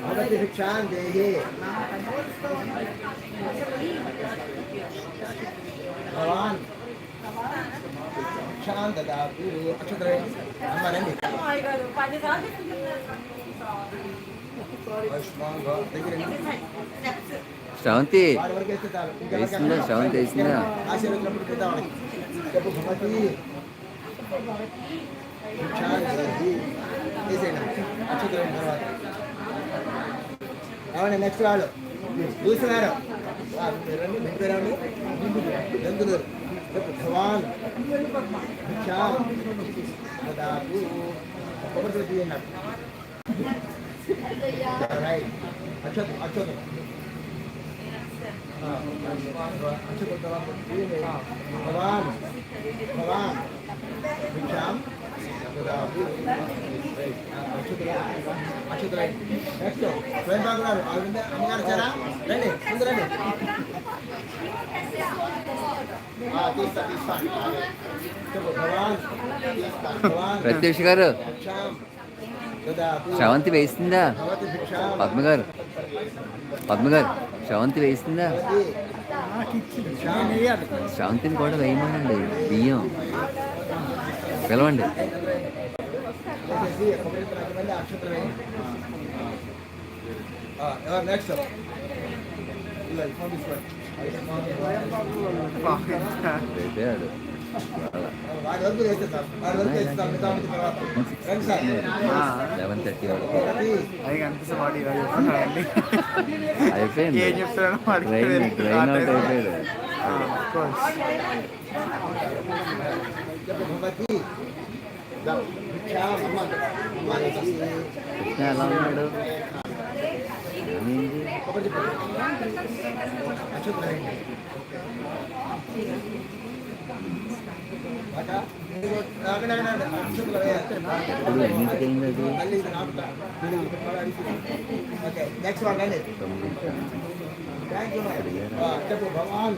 భవతి భిక్షాం దేహి భవాన్ భిక్షాం దదాతు. అక్షత్రే అమ్మ రండి. శ్రవంతి వేసిందా? శ్రవంతి వేసిందా? ఏమండి నెక్స్ట్ వాళ్ళు చూసినారు. భగవాన్ భిక్షాం దదాతు. కొబ్బరి తీయన్నారు. అక్షత్ అక్షత్ భగవాన్ భగవాన్ భిక్షాం దదాతు. అక్షత్ నెక్స్ట్ స్వయం బాగున్నారు. అమ్మగారు వచ్చారా? రండి ముందు రండి. తీస్తా తీస్తా. భగవాన్ భగవాన్ ప్రత్యూష్ గారు భిక్షాం శ్రవంతి వేసిందా? పద్మ గారు శ్రవంతి వేసిందా? శ్రవంతిని కూడా వేయమనండి. బియ్యం పిలవండి. నెక్స్ట్ పెట్టాడు. వాడి వరకు వేసేస్తాం. వాడి వరకు వేస్తాం. 11:30 అయిపోయింది. అయిపోయింది. ఏం చెప్తాను ట్రైన్ అవుట్ అయిపోయాడు. కృష్ణ ఎలా ఉన్నాడు? కొబ్బరి చెప్పు. అక్షతలు వేయండి. మాట. అక్కడ అక్షతలు వేయాలి. మళ్ళీ ఇది నాటుతా. ఓకే నెక్స్ట్ వన్ రండి. Thank you. చెప్పు భగవాన్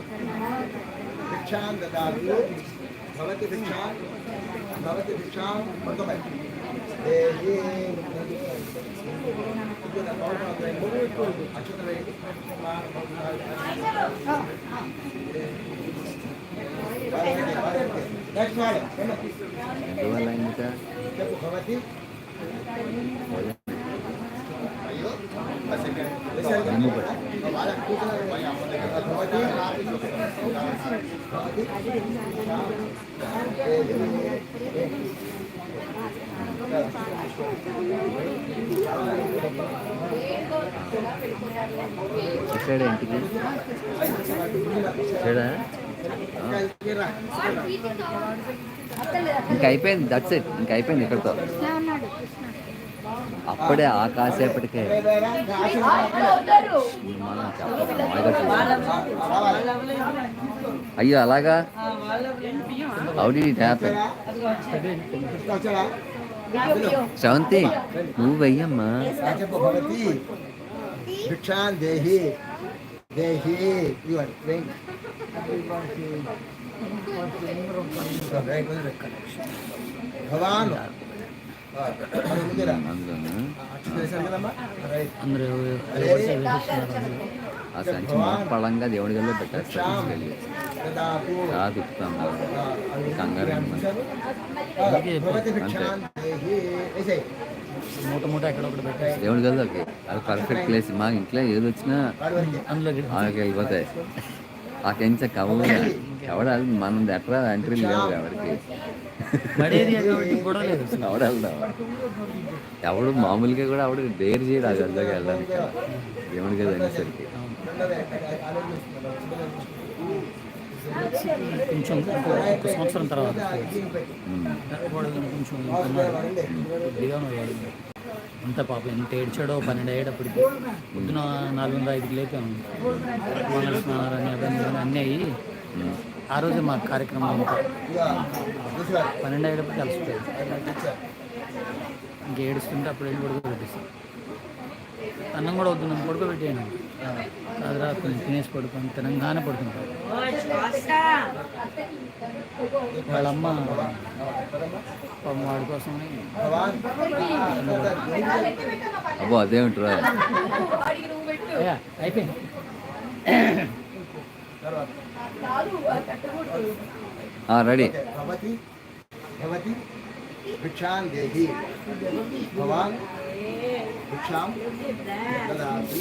భిక్షాం దదాతు భవతి భిక్షాం మొత్తమై దేహి అక్షతలు వేయండి. నెక్స్ట్ వన్ చెప్పు భవతి అయ్యో వాళ్ళ కూతురు భవతి వచ్చాడా ఇంటికి? వచ్చాడా? ఇంక అయిపోయింది, దట్స్ ఇట్, ఇంక అయిపోయింది ఇక్కడితో. అప్పుడే ఆ కాసేపటికే మనం అయ్యో అలాగా how did it happen? Sravanthi నువ్వు వెయ్యమ్మా. చెప్పు భవతి భిక్షాన్ దేహి దేహి భగవాన్ ఆ సంచి పళంగా దేవుడి గల్లో పెట్టేస్తారు. తిప్పుతాను కంగారు మూట ఎక్కడ ఒకటి పెట్టేసి దేవుడి గల్లోకి. అది పర్ఫెక్ట్ ప్లేస్. మా ఇంట్లో ఏది వచ్చినా వాళ్ళకి వెళ్ళిపోతాయి. ఆ కెంచ కవర్ ఎవడాలి మనం ఎట్లా ఎంట్రీ లేవు ఎవరికి. ఎవడు మామూలుగా కూడా ఆవిడ డేర్ చేయడు ఆ గదిలోకి వెళ్ళడానికి దేవుడి గది అనేసరికి. కొంచెం ఒక సంవత్సరం తర్వాత కొంచెం అంత పాపం ఎంత ఏడ్చాడో 12 అయ్యేటప్పటికి. పొద్దున 4:05కి లేపాము. మంగళ స్నానాలని అవన్నీ అన్నీ అయ్యి ఆ రోజే మా కార్యక్రమం అంతా 12 అయ్యేటప్పటికి కలిసిపోయాడు. ఇంక ఏడుస్తుంటే అప్పుడు వెళ్ళి పడుకోబెట్టేస్తాను. అన్నం కూడా వద్దు, నన్ను పడుకోబెట్టాను. కాదురా కొంచెం తినేసి పడుకొని తినంగానే పడుకుంటాడు. వాళ్ళమ్మ పాపం వాడి కోసమని అబ్బో అదేమిట్రా అయిపోయింది. రెడీ. భవతి భిక్షాన్ దేహి భవాన్ భిక్షాం దదాతు.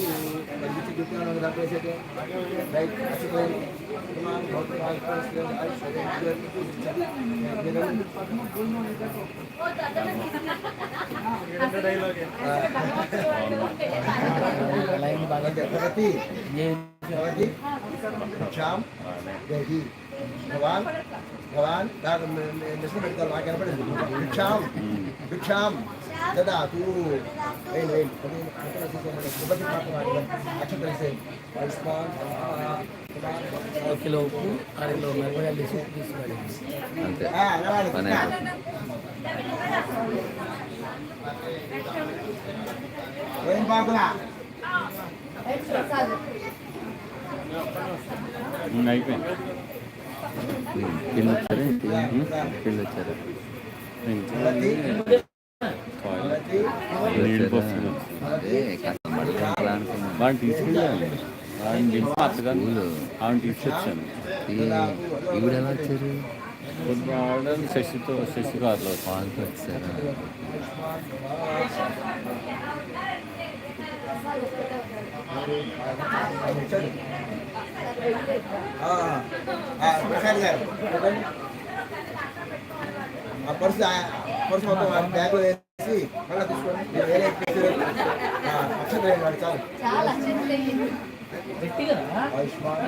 భవతి భవతి భిక్షాం దేహి భవాన్ భవాన్ మిషన్ పెడతారు నాకు కనపడింది. భిక్షాం దదాతు. కిలో ఉప్పు 6 కిలో మిరపకాయలు తీసుకురాలి. అంతే పని అయిపోతుంది. ఏం పాకులా అయిపోయింది. పిల్లలు వచ్చారు వాడిని తీసుకెళ్ళాను, వాడిని దింపి అత్తగారు ఆమెను తీసుకొచ్చాను. ఈవిడ ఎలా వచ్చారు? పొద్దున శశి కార్లో వాళ్ళతో వచ్చారా? ప్రసాద్ గారు ఆ పర్సు మొత్తం బ్యాగ్ వేసి మళ్ళీ తీసుకోండి. వేరే అక్షతలు వాడు చాలు. ఆయుష్మాన్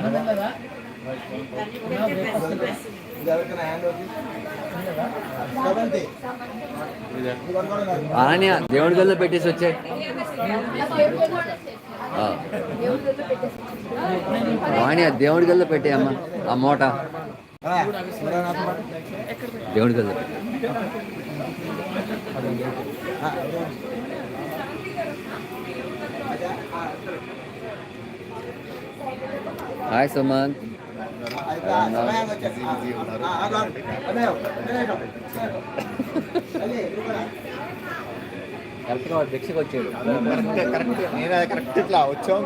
ఇది ఎవరికైనా హ్యాండ్ అవుతుంది. సెవెంత్ ఆనే దేవుడి గదిలో పెట్టేసి వచ్చాయి. వాణి దేవుడి గదిలో పెట్టేయమ్మా ఆ మూట. దేవుడి గదిలో పెట్టే. హాయ్ సుమంత్. కరెక్ట్గా భిక్షకు వచ్చాడు. కరెక్ట్ ఇట్లా వచ్చాం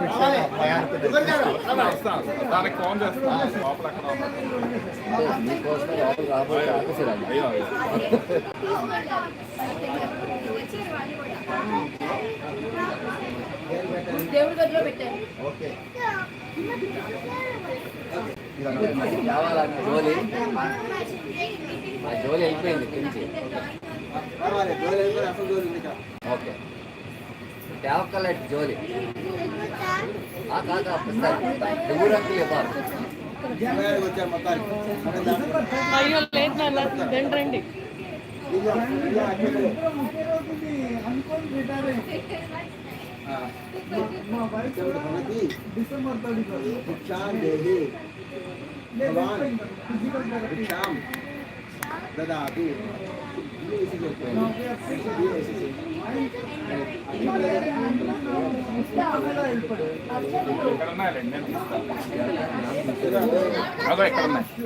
మీకోసం రాబోయే ఆఫీసర్ దేవుడి గదిలో పెట్టారు. కావాలా జోలి? జోలి వెళ్ళిపోయింది కించి. ఓకే తేవక్కలెట్ జోలి కాక ఊరంతా ఇవ్వాలి. అయ్యో లేదు నాన్న, రండి రండి.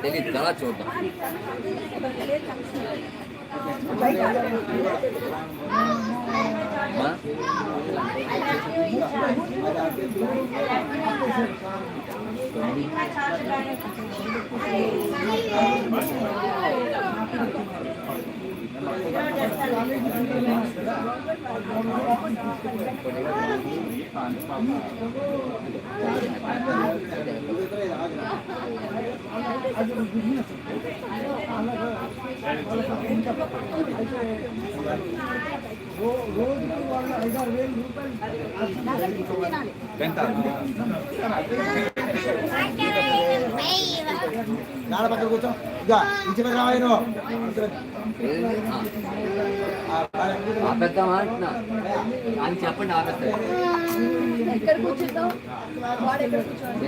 తెలీదు కదా చూద్దాం. నాన్న పక్కన కూర్చో. ఇక ఇంటి మీద రావాలి నువ్వు. ఆపేద్దామా అంటున్నా అని చెప్పండి. ఆపేస్తా ఎక్కడ కూర్చుంటాం? వాడు ఎక్కడ కూర్చోండి?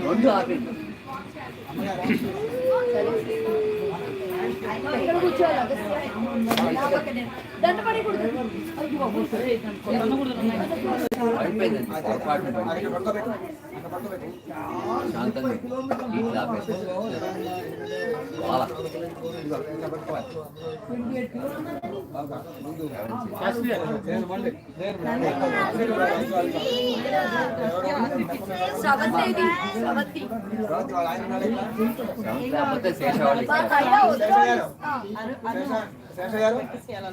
రెండు ఆపేది. ఎక్కడ కూర్చోవాలి? దండ పడకూడదు. అయిపోయిందండి పొరపాటు. శాంతంగా ఇట్లా ఆపేసి చాలా లేకపోతే శేషవాళ్ళు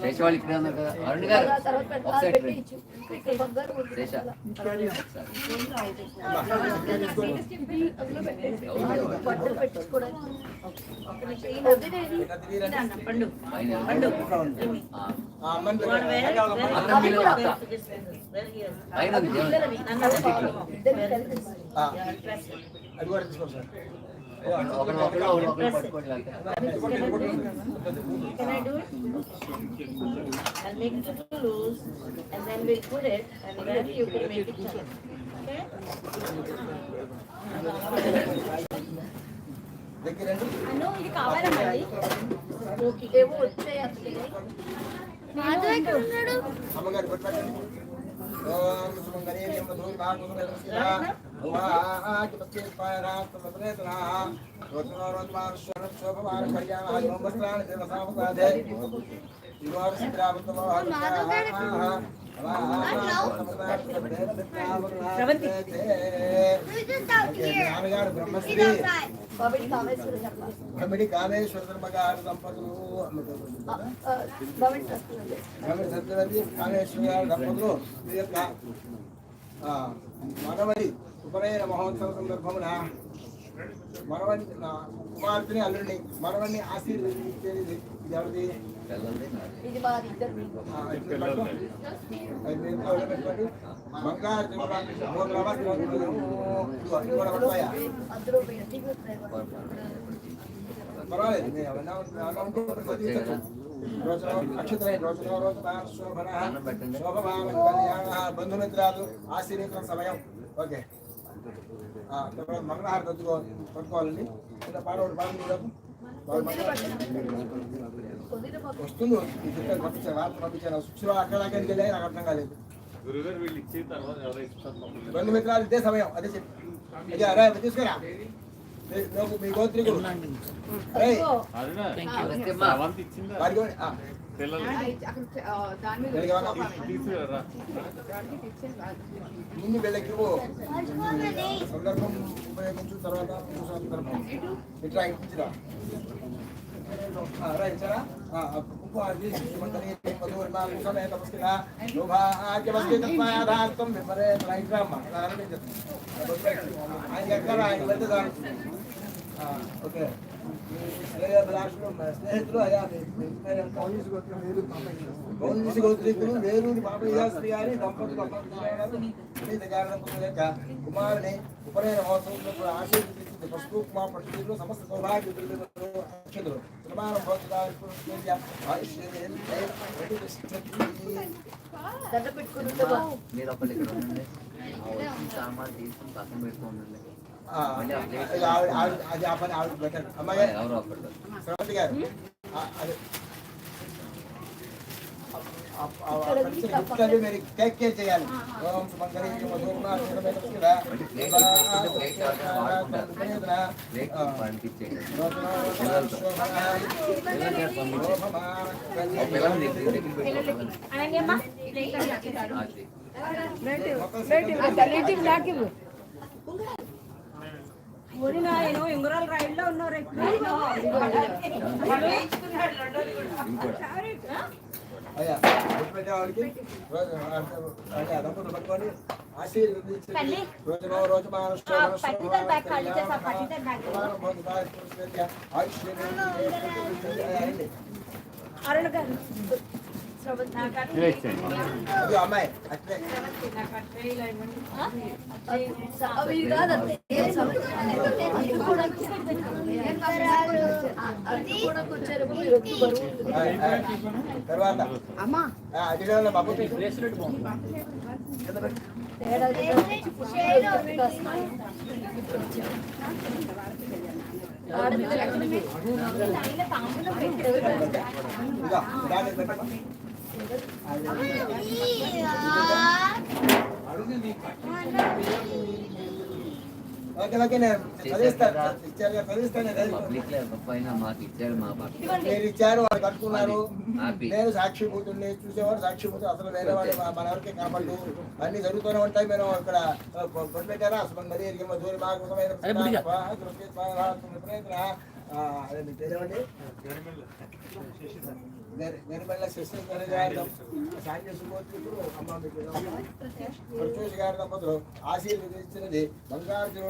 శేషవాళ్ళు ఇక్కడే ఉన్నారు కదా. అరుణ్ గారు ఒకసారి శేష బట్టలు పెట్టించుకోవడానికి పండు అది కూడా తీసుకోండి sir. Can I do it? I'll make it loose and then we'll put it and then you can make it turn. Okay? దగ్గరండి. ఇది కావాలమ్మండి. ఏమో వచ్చాయి అమ్మగారు పెట్టండి. ఓం సుమంగళే నమః భాగవతే బ్రహ్మశ్రీ బ్రహ్మడి కామేశ్వర గారు దంపతులు సత్యవతి కామేశ్వర గారు దంపతులు ఈ యొక్క మనవడి ఉపనయన మహోత్సవ సందర్భమున మనవడి కుమార్తెని అల్లుడిని మనవడిని ఆశీర్వదించేది ఎవరిది? పిల్లలది నాది. ఇది మాది ఇద్దరు. అందులో పెయింటింగ్ వస్తాయి. బంధుమిత్రాలు ఆశీర్వదించిన సమయం. ఓకే, మంగళహారతి పట్టుకోవాలండి. పాడవాడు వస్తుంది. పంపించాను, వార్త పంపించాను. శిక్షణ అక్కడ వెళ్ళి నాకు అర్థం కాలేదు. బంధుమిత్రాలు ఇదే సమయం. అదే చెప్పి అరే తీసుకురా మీ గోత్రికుడు ముందు వీళ్ళకి సందర్భం ఉపయోగించు. తర్వాత ఇట్లా ఇప్పించరా ఇచ్చారా ఓకే. స్నేహితులు అయ్యా గౌండిసి గోత్రీకులు వేరూరి పాపయ్య శ్రీ గారి దంపతులు కుమారుని ఉపనయన మహోత్సవంలో ఆశీర్వదించింది. పసుపు కుమార్ పట్టుదల సమస్త సౌభాగ్య అక్షతులు నిర్మాణం మీరు ఒకళ్ళు ఇక్కడ ఉండండి. సామాన్ తీసుకుని పక్కన పెట్టుకోండి. అది ఆ పని ఆవిడ పెట్టారు. అమ్మాయి ఎవరో ఒకళ్ళు శ్రవంతి గారు మీరు టేక్ కేర్ చేయాలి. ఉంగరాలు రైడ్ లో ఉన్నారు. అయ్యా పెట్టేవాడికి దంపతులు పట్టుకొని ఆశీర్వదించి రోజు అరుణ గారు అమ్మాయి తర్వాత అదిలో బాబు ఓకే ఓకే నేను చదివిస్తాను. మాకు ఇచ్చారు. మా మీరు ఇచ్చారు, వాళ్ళు కట్టుకున్నారు. నేను సాక్షిభూతుడిని చూసేవాడు సాక్షిభూతుడు. అసలు వేరే వాడు మన ఎవరికే కాపాడు. అన్ని జరుగుతూనే ఉంటాయి. మేము ఇక్కడ కొట్టు పెట్టారా అసలు మరీ దూరి మాకు అదే మీ పేరేమండి? గరిమెళ్ళ శశిధర గారి సాంఖ్య సుమోత్రుడు అమ్మ ప్రత్యూష్ గారి దంపతులు ఆశీర్వదించినది బంగారు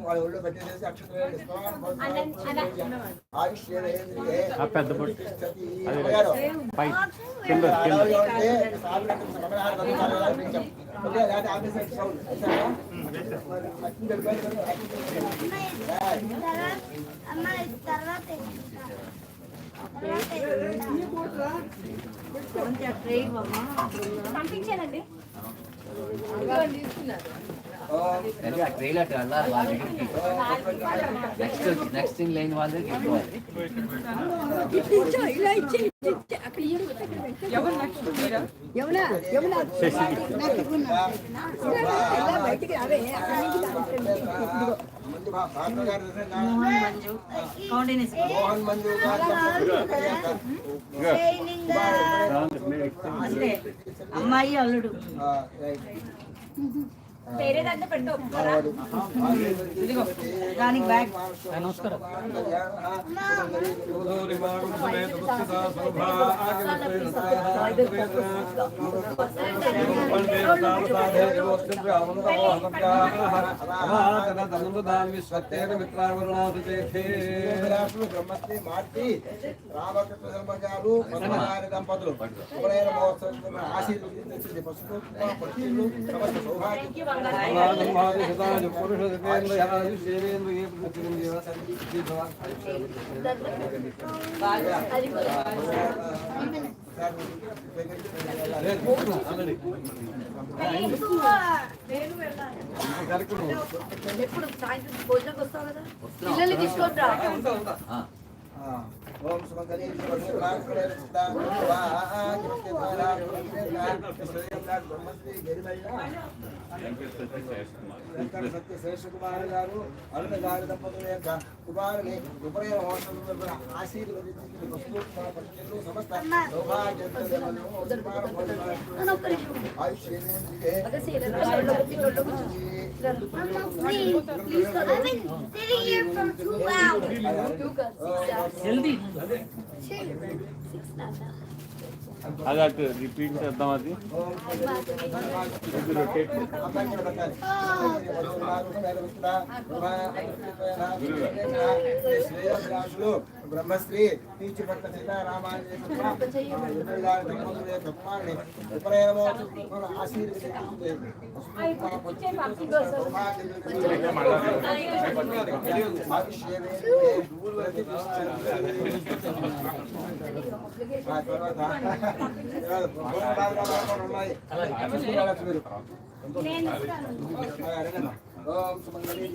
వాళ్ళ ఒళ్ళు పెట్టేసి అక్షరాలు పంపించానండి. ట్రైలర్ వెళ్ళాలి వాళ్ళ దగ్గరికి. నెక్స్ట్ లేని వాళ్ళ దగ్గరికి వెళ్ళిపోవాలి. మోహన్ మంజు అమ్మాయి అల్లుడు వేరే దగ్గర పెట్టు. దానికి బ్యాగ్ నమస్కారం. సౌభాగ్య బ్రహ్మశ్రీ మార్చి రామకృష్ణ శర్మ గారు పద్మగారి దంపతులు శుభ్రమైన మహోత్సవం ఆశీర్వదించింది పసుపు పక్షులు సమస్త సౌభాగ్యం ఎప్పుడు సాయంత్రం భోజనం వస్తావు కదా పిల్లల్ని తీసుకొని రా. ఓం సుమంగళి బ్రహ్మశ్రీ సత్య శేషకుమార్ గారు అరుణ గారి దంపతుల యొక్క కుమారుని ఉపనయన మహోత్సవం ఆశీర్వదించి వస్తువులు సమస్త అది అటు రిపీట్ చేద్దాం అది రొటేట్ బ్రహ్మశ్రీ తీర్చిపట్ల సీతారామాన్ని ఓం సుమంగళి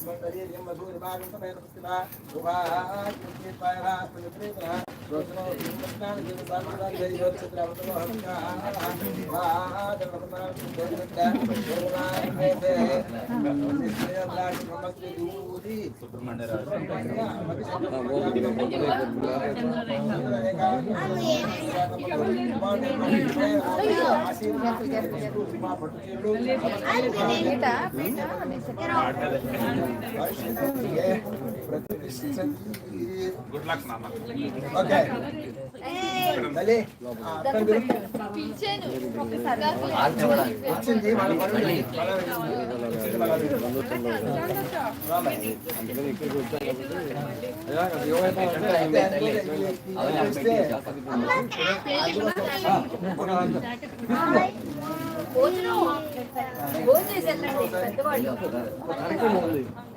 మంగళీర్యం మధురి భాగం సమేత పుష్టిభా ఉభాపాయనా పుణ్యప్రీతనా రోచనో కృష్ణాన జీవ సామగ్రి జయ చిత్ర అవతమో హంకా వాదనపదాన సుందరత ఓమాతే నిశ్చయలాటి బ్రహ్మశ్రీ దూది గుడ్ లక్ నాన్న. ఓకే మళ్ళీ వచ్చింది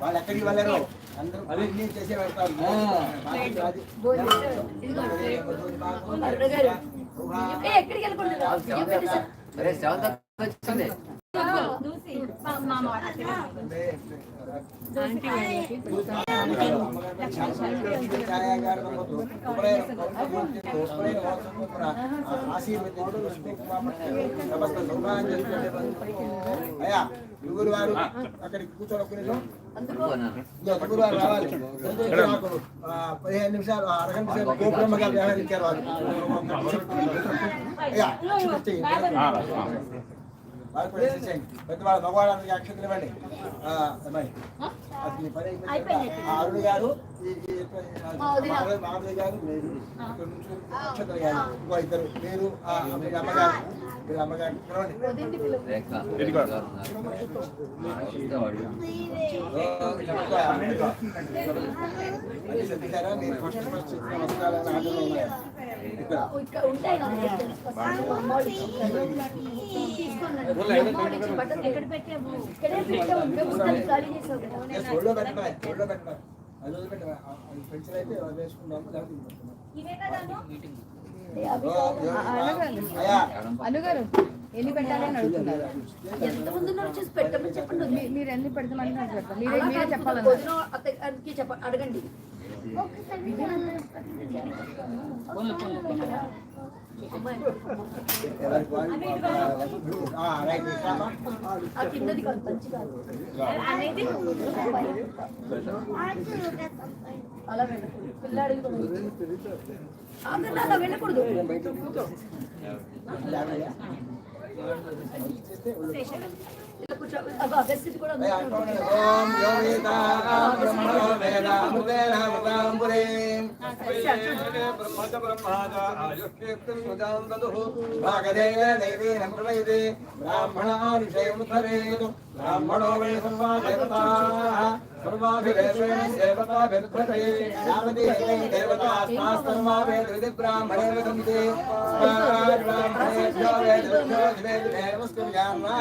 వాళ్ళు ఎక్కడికి వెళ్ళారు అందరూ అన్ని చేసే వెళ్తారు ఎక్కడికి వెళ్ళకుండా వచ్చింది అయ్యా గురువు వారు అక్కడికి కూర్చోనుకునేది గురువు వారు రావాలి 15 నిమిషాలు అరగంట సేపు గోపురమ్మగా వ్యవహరించారు వారు అయ్యా వాళ్ళు కూడా చేసేయండి పెద్దవాళ్ళ మగవాళ్ళకి అక్షతలు ఇవ్వండి అది పని అరుణ్ గారు మామయ్య గారు అక్షతలు గారు ఇంకో ఇద్దరు మీరు మీ అమ్మగారు వీళ్ళ అమ్మగారు చెప్పారా మీరు ఫస్ట్ వస్త్రాలని ఆటలు ఉన్నాయి ఎక్కడ పెట్టాము ఇక్కడే పెట్టాము ఒళ్ళో పెట్టాలి ఒళ్ళో పెట్టాలి అది వదిలిపెట్టాలి పెన్సిల్ అయితే వేసుకుందాము అనుగారు ఎన్ని పెట్టాలని అడుగుతున్నారు. ఎంత ముందు చూసి పెట్టమని చెప్పండి. మీరు ఎన్ని పెడతామని పెడతాం. మీరే చెప్పాలన్నారు. అడగండి. కిందది కాదు మంచి కాదు అనేది అలా వెళ్ళకూడదు. పిల్లాడి అలా వెళ్ళకూడదు. ఓం యో వేద బ్రహ్మణో వేద అమృతేన అమృతాం పురీం బ్రహ్మజ బ్రహ్మాజ ఆయుష్కీర్తిం సుజాం దదుః భాగదేవ దైవేన ప్రవైదే బ్రాహ్మణానుషయముత్తరేతు బ్రాహ్మణో వై సర్వా దేవతాః సర్వాభిరేషేణ దేవతాభిర్భతే యావతి దేవతాస్తా సర్వావేద బ్రాహ్మణే వదంతే బ్రాహ్మణేభ్యో వేదేభ్యో దివేదివేవస్తు యామ్నా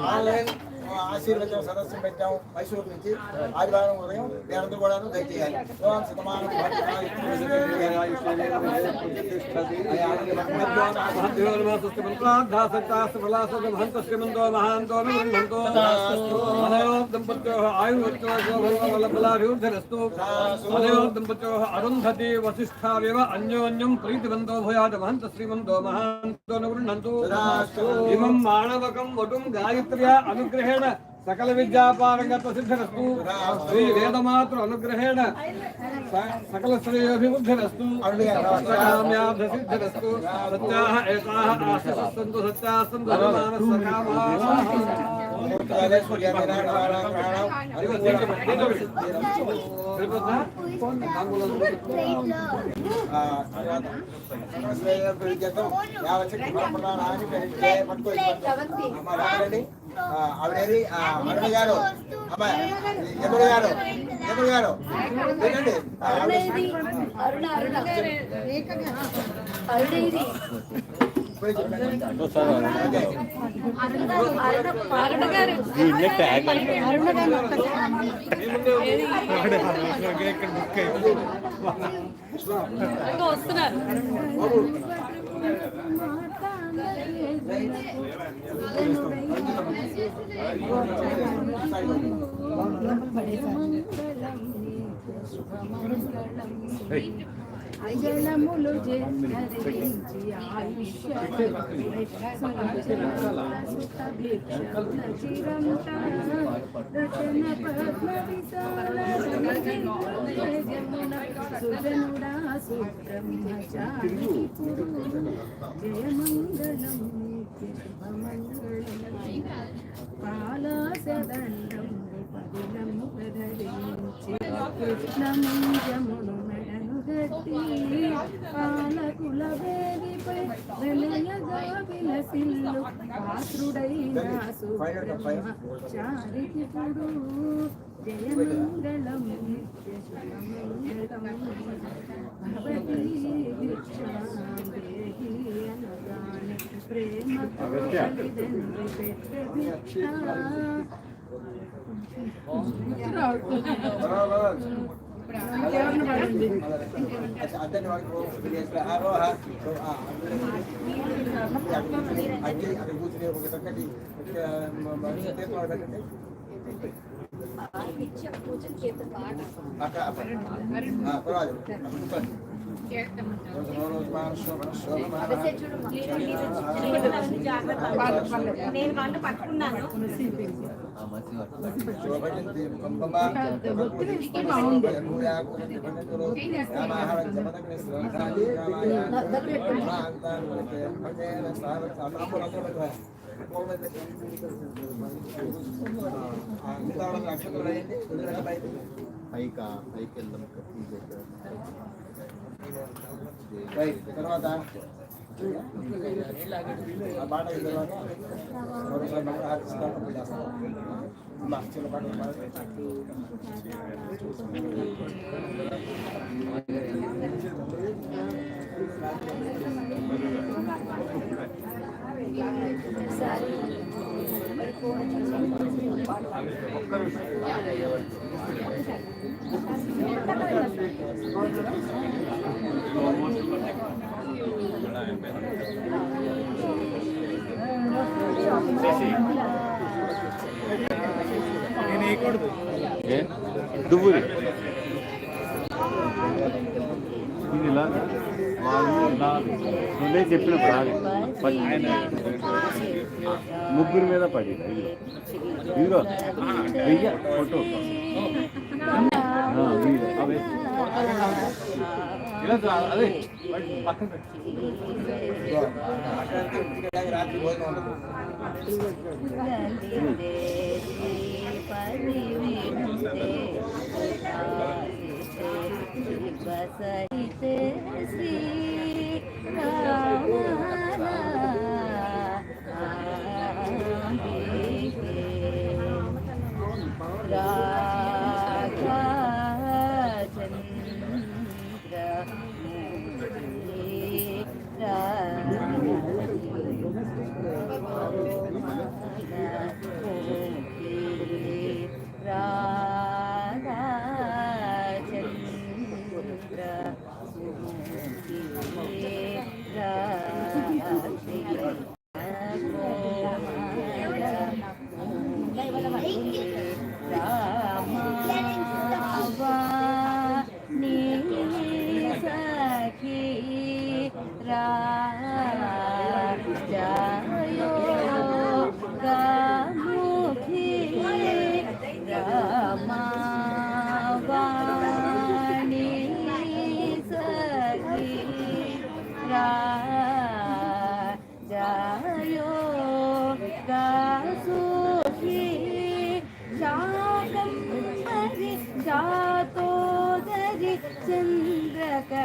ఆన్లైన్ ఆశీర్వచన సదస్సు పెట్టాము మైసూరు నుంచి ఆదివారం ఉదయం మీరందరూ కూడా దయచేయాలి అరుంధతి వశిష్ఠావేవ అన్యోన్యం ప్రీతివంతో భూయాత్ మహంత శ్రీమంతో మహాంతో గృహంతు ఇమం మాణవకం వటుం గాయత్ర్యా అనుగ్రహేణ సకల విద్యాపారంగత సిద్ధిరస్తు శ్రీ వేదమాతృ అనుగ్రహేణ సకల శ్రేయోభివృద్ధిరస్తు కామ్యార్థ సిద్ధిరస్తు సత్యాః ఏతాః ఆశస్సంతు సత్యాః సంతు ధర్మానః సకామాః ఆవిడేది అరుణ గారు అమ్మాయి ఎదురు గారు ఎదురు గారు ఏంటండి వస్తున్నారు అజలములు జన్మరించి సుజనుడా సుబ్రహ్మచారి జయమంగళం పాలాసదండం పదిలము ధరించి కృష్ణమంజమును మెడను గట్టి పాలకుల వేదిపై వినయగా విలసిల్లు పాత్రుడైన సుబ్రహ్మచారికి పుడు జయమంగళం నిత్య శుభమంగళం భవతి భిక్షాందేహి అనగానే ప్రేమతో తల్లిదండ్రి పెట్ట భిక్ష అతని ఆరోహ అక్కడ కూర్చుని ఒక చక్కటి పెట్టండి నేను వాళ్ళు పట్టుకున్నాను తర్వాత బాట సారీ దువ్వురి ఇది ఇలా నువ్వే చెప్పినప్పుడు ఆయన ముగ్గురు మీద పడి ఇదిగో వెయ్య ఫోటో ఇలా అదే పక్కన రాత్రి భోజనం బసైతే శ్రీ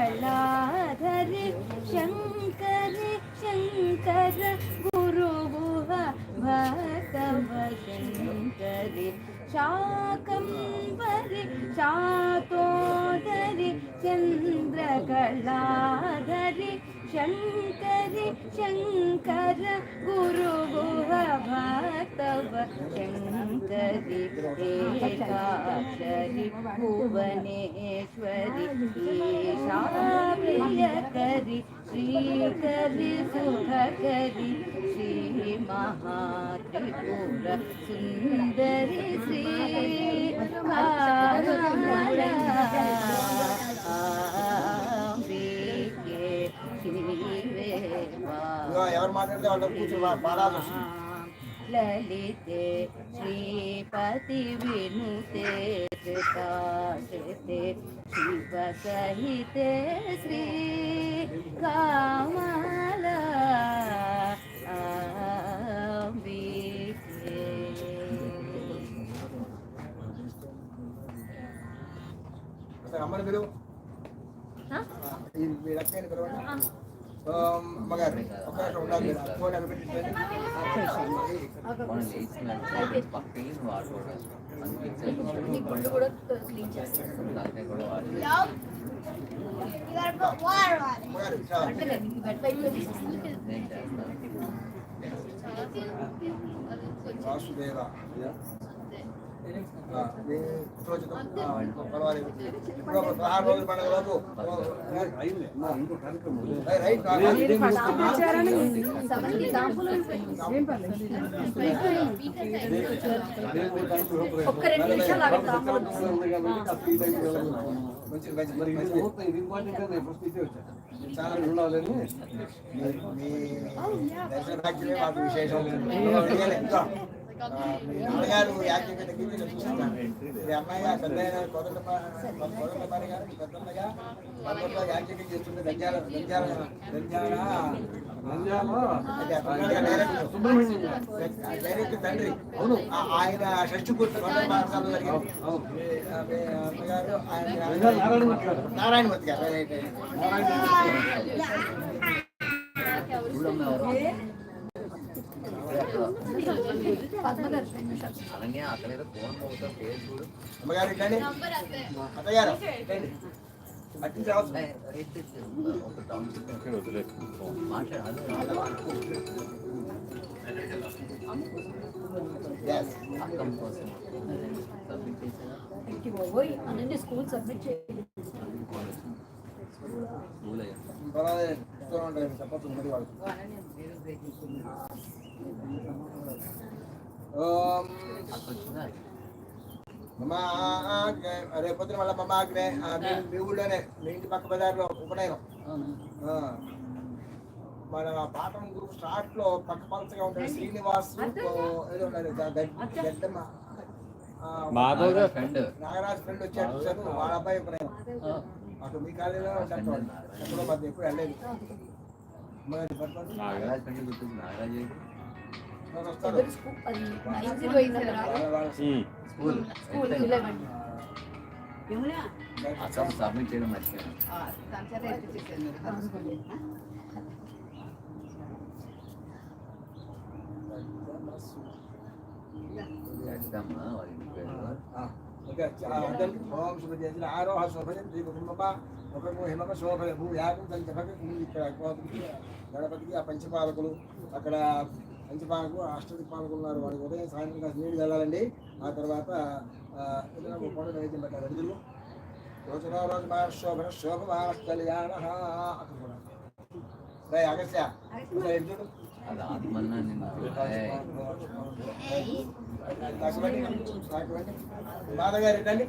చంద్రకళాధరి శంకరి శంకర గురుగుహ భక్తవ శంకరి శాకంబరి శాతోదరి చంద్రకళాధరి శంకరి శంకర గురుగుహ భక్తవ శంకరి ఏకాక్షరి భువనేశ్వరి ఈశా ప్రియకరి శ్రీకరి సుఖకరి శ్రీ మహాత్రిపుర సుందరి శ్రీ ఎవరు మాట్లాడితే వాళ్ళు కూర్చొని పాడాల్సి వస్తుంది. లలితే శ్రీపతి వినుతే శ్రీతే శివ సహితే శ్రీ కామల అమ్మని పిలువు మీ లక్ష్యాన్ని పిలవండి. మగారు ఒక ఉండాలి ఫోన్ అక్కడ పెట్టించండి. వాసుదేవ పర్వాలేదు. ఇప్పుడు 16 రోజుల పండుగ లోపు చాలా ఉండాలని మీ దర్శన భాగ్యమే మాకు విశేషం. మీ అమ్మగారు యాక్టివ్గా తగ్గించి చూస్తున్నాను. మీ అమ్మాయిగా పెద్ద కొదండపారి గారు పెద్దమ్మగా పంతొమ్మిదిలో యాక్టివ్గా చేస్తుంటే డైరెక్ట్ తండ్రి ఆయన షష్టిపూర్తి పాఠశాలలో జరిగింది. అమ్మగారు ఆయన నారాయణమూర్తి గారు అమ్మగారు ఇట్లండి అత్తగారు అట్టించి రావచ్చు. ఎస్ అక్కం కోసం సబ్మిట్ చేశారా? అన్నీ స్కూల్ సబ్మిట్ చేయాలి. స్కూల్ అయ్యా పర్వాలేదు చెప్పచ్చు మరి వాళ్ళు వచ్చిందా? రేపు పొద్దున మళ్ళీ మమ్మాగ్నే మీ ఊళ్ళోనే మీ ఇంటి పక్క బజార్లో ఉపనయనం. మన పాఠం గ్రూప్ స్టార్ట్ లో పక్క పలసగా ఉంటాడు శ్రీనివాస్ ఏదో ఉన్నాడు గడ్డమ్మ నాగరాజ్ ఫ్రెండ్ వచ్చాడు చూసారు వాళ్ళ అబ్బాయి ఉపనయనం అటు మీ కాలేజీలో ఎక్కడో మధ్య ఎప్పుడు వెళ్ళలేదు. నాగరాజ్ పెళ్లి గుర్తుంది. నాగరాజ్ వస్తాడు స్కూల్ అక్కం సబ్మిట్ చేయడం మర్చిపోయాను. అమ్మా వాళ్ళ ఇంటి పేరు ఓం శుభ చేసిన ఆరోహ శోభయం శ్రీ కుటుంబ ఒకము హిమక శోభ భూయాగం ఇక్కడ గణపతికి ఆ పంచపాలకులు అక్కడ పంచపాలకులు అష్టదిక్పాలకులు ఉన్నారు. వాడికి ఉదయం సాయంత్రం కాస్త నీళ్ళు వెళ్ళాలండి. ఆ తర్వాత ఏదైనా కొండ నైవేద్యం పెట్టాలి. అడుగులు రోజులో రోజు మా శోభన శోభ కళ్యాణ అక్కడ కూడా అగస్య చూడు అది ఆత్మన్నా నిన్ను మాధగారు రండి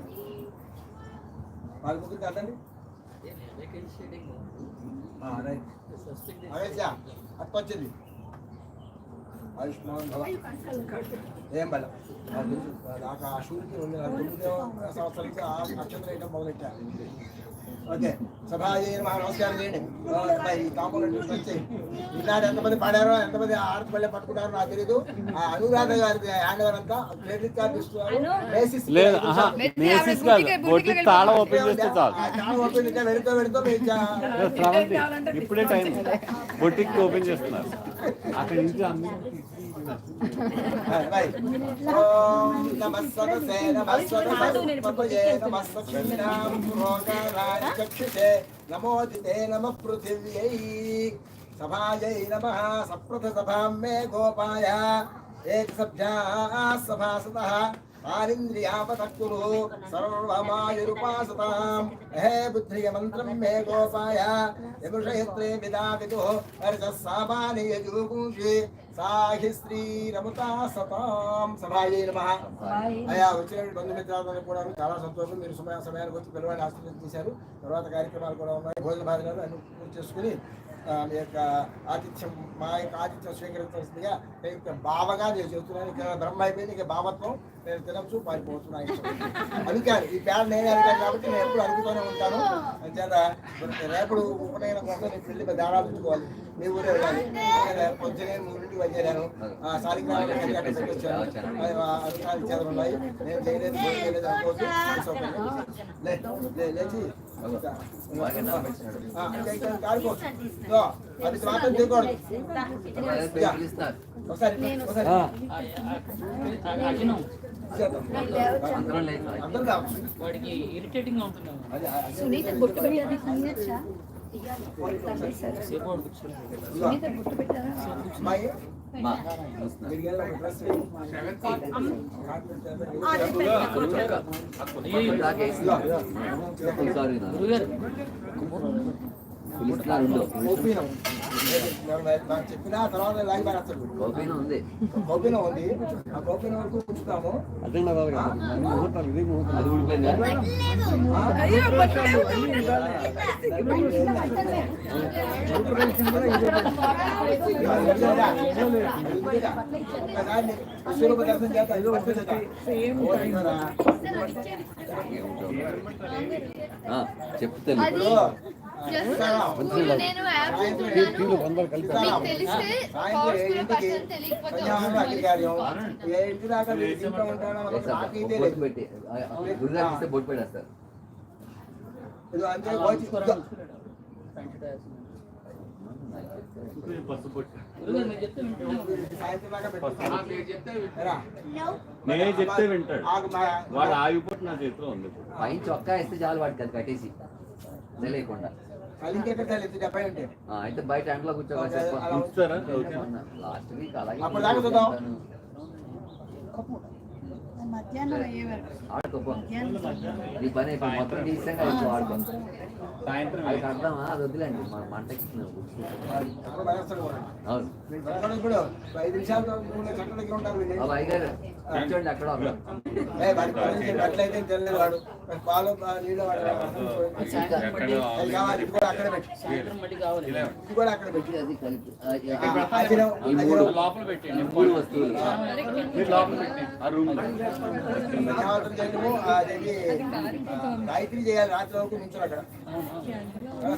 వాళ్ళ ముగ్గురు అర్థండి అగస్య అక్క వచ్చింది ఆయుష్మాన్ భవ ఏం బల నాకు ఆ షూర్కి ఉంది 9వ సంవత్సరం నుంచి ఆ నక్షత్రం వేయడం మొదలెట్టా. ఓకే సభాజీ నమస్కారం చేయండి. ఈ కాంపౌండ్ వచ్చి ఈనాడు ఎంతమంది పాడారో ఎంతమంది ఆడపల్లె పట్టుకున్నారో నాకు తెలీదు. ఆ అనురాధ గారి హ్యాండ్ ఓవర్ అంతా క్రెడిట్ కార్డు ఇస్తున్నారు. తాళం ఓపెన్ చేస్తే చాలు. వెళుతూ ఇప్పుడే టైం బొటిక్ ఓపెన్ చేస్తున్నారు. అక్కడి నుంచి అన్ని నమోదితే నమ పృథివ్యై సభాయై నమః సప్రథ సభాం మే గోపాయ ఏకసభ్యా సభాసతః పారింద్రియాపతక్కురు సర్వమాయురుపాసతాం హే బుద్ధియ మంత్రం మే గోపాయ యముషయత్రే విదావిదు హరిసామాని యజుగుంషి సాహి శ్రీ రముతా సతాం సభాయై నమః. అయా వచ్చిన బంధుమిత్రులందరూ కూడా చాలా సంతోషం. మీరు సమయానికి వచ్చి పిల్లవాడిని ఆశీర్వదించారు. తర్వాత కార్యక్రమాలు కూడా ఉన్నాయి. భోజన భాజనాలు అన్ని పూర్తి చేసుకుని మీ యొక్క ఆతిథ్యం మా యొక్క ఆతిథ్యం స్వీకరించాల్సిందిగా నేను యొక్క బావగా నేను చెబుతున్నాను. ఇక్కడ బ్రహ్మ అయిపోయింది, ఇక బావత్వం నేను తినచ్చు పారిపోతున్నాను. అందుకని ఈ పేరు నేనే అడిగాను కాబట్టి నేను ఎప్పుడు అడుగుతూనే ఉంటాను. అంచేత రేపుడు ఉపనయనం కోసం నేను పెళ్లి దాడాలు ఉంచుకోవాలి. మీ ఊరే వెళ్ళాలి. పొద్దునే 3ంటికి వచ్చాను. సాలిగ్రామాలు వచ్చాను. అనుసారి చేతులు ఉన్నాయి. నేను చేయలేదు అనుకోవచ్చు. లేచి కాడుకోవచ్చు. అది మాత్రం చేయకూడదు. ఒకసారి అందరం కావచ్చు. వాడికి ఇరిటేటింగ్ ఉంటుంది. సునీత బొట్టు పెట్టాలి సునీత బొట్టు పెట్టారా? అమ్మాయి చెప్పిన తర్వాత లైవ్ ఓపెన్ ఉంది. గోపిన ఉంది. ఆ గోపిన వరకు ఉంచుతాము. అది ఊడిపోయిందా? చెప్తాను. నేను యాప్ తెలిస్తే బొట్టు పెట్టేస్తారు. నేనే చెప్తే వింటాడు. వాడు ఆగిపోతే నా చేతిలో ఉంది. పైన చొక్కా వేస్తే చాలు వాడికి అది కట్టేసి తెలియకుండా. అయితే బయట ఎండలో కూర్చోవాలి. లాస్ట్ వీక్ అలాగే మధ్యాహ్నం అయ్యే వరకు ఆడుకోపో నీ పని అయిపోయి మొత్తం తీసాక అయిపో ఆడుకో సాయంత్రం అది అర్థమా అది వద్దులేండి మన మంటకి అవును ఐదు నిమిషాలు దగ్గర ఉంటారు అయ్యారు కూర్చోండి అక్కడ అట్లయితే తెలియదు వాడు పాలు నీళ్ళు అక్కడ పెట్టి ఇది కూడా అక్కడ పెట్టి అది కలిపి లోపల పెట్టండి మూడు వస్తువులు అదేది గాయత్రి చేయాలి రాత్రి వరకు నుంచి అక్కడ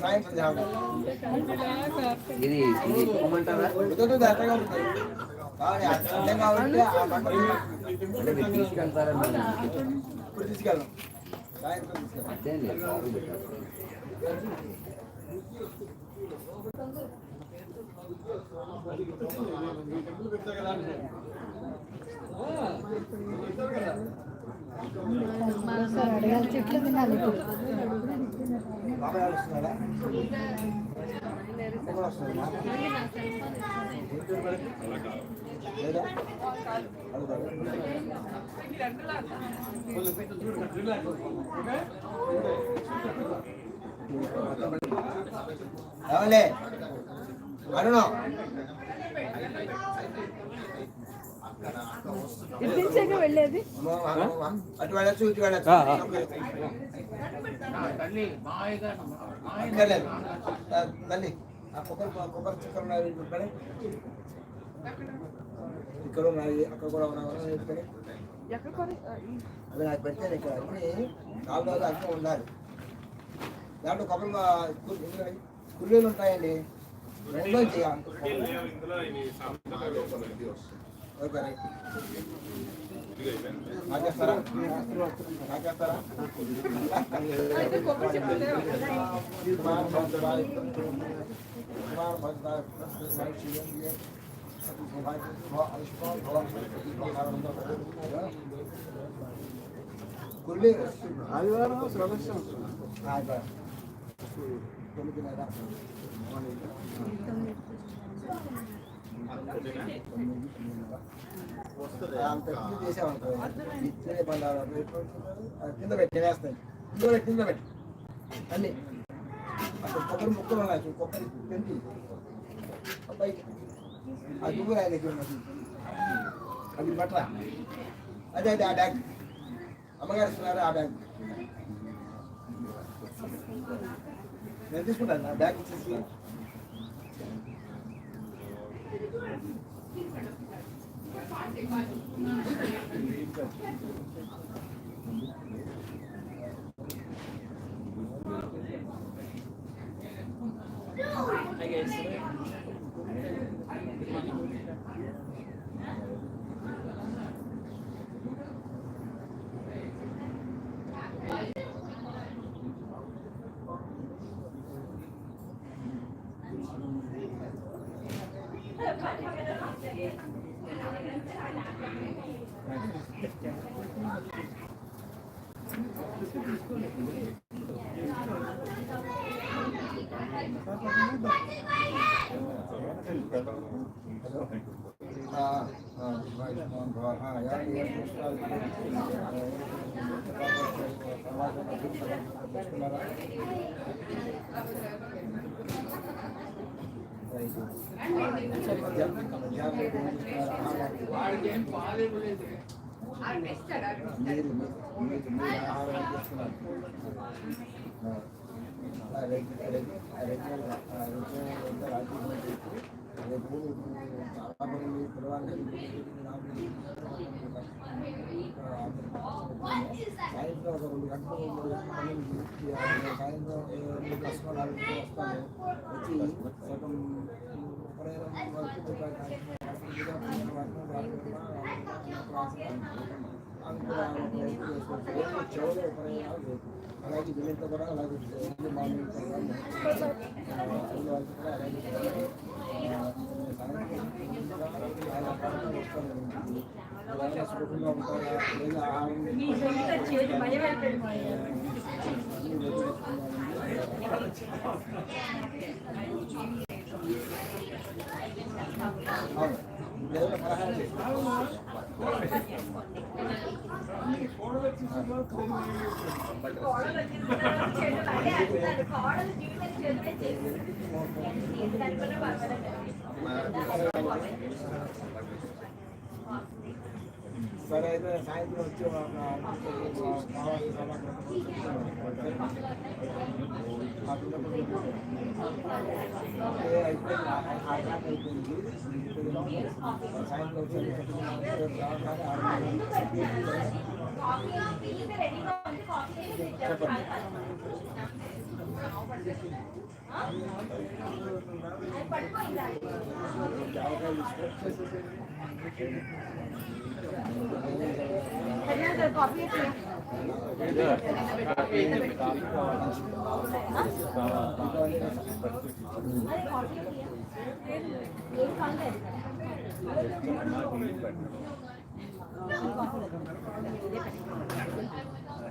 సాయంత్రం చేయాలి ఇది ఇది ఇమ్మంటారా అర్థంగా ఉంటుంది అర్థం కావాలంటే ఆ మంటలు అంటే మీరు తీసుకెళ్తారా ఇప్పుడు తీసుకెళ్ళాం సాయంత్రం తీసుకెళ్ళాం అదే లేదు చెట్లు తినాలి బాబాయ్ వస్తున్నారా వస్తున్నారా లేదా రావలే అరుణం ఇప్పించాక వెళ్ళేది అటు వెళ్ళచ్చు ఇటు వెళ్ళచ్చు తల్లి ఆ కొబ్బరి చిక్కలు ఉన్నాయి ఇక్కడ ఇక్కడ ఉన్నాయి అక్కడ కూడా ఉన్నాయి ఇక్కడ అవి నాకు పెట్టాను ఇక్కడ అన్ని 4 రోజులు అన్నీ ఉండాలి దాంట్లో కొబ్బరి కుల్లీలు ఉంటాయండి రెండో చేయాలి ఓకే నాకేస్తారా నాకేస్తారా కుల్లి ఆదివారం ప్రదర్శన 9:30 అంత చేసామనుకో కింద పెట్టి వేస్తాయి కింద పెట్టి అన్ని అక్కడ కొబ్బరి ముక్కలు ఉన్నాయి కొబ్బరి పెంచి అబ్బాయికి ఆ దువ్వు ఆయన దగ్గర ఉన్నది అది బట్రా అదే అదే ఆ బ్యాగ్ అమ్మగారు ఇస్తున్నారు ఆ బ్యాగ్ నేను తీసుకుంటాను నా బ్యాగ్ ఇచ్చేసి సాయంత్రం ఒక 2 గంటలు 3 గంటలు సాయంత్రం వస్తాను వచ్చి సగం అలాగే బిల్లుతో కూడా అలాగే సుఖంగా ఉంటారా లేదా దేవుడు పలహారం చేసి సరే అయితే సాయంత్రం వచ్చి అయిపోయింది సాయంత్రం వచ్చి చెప్పండి.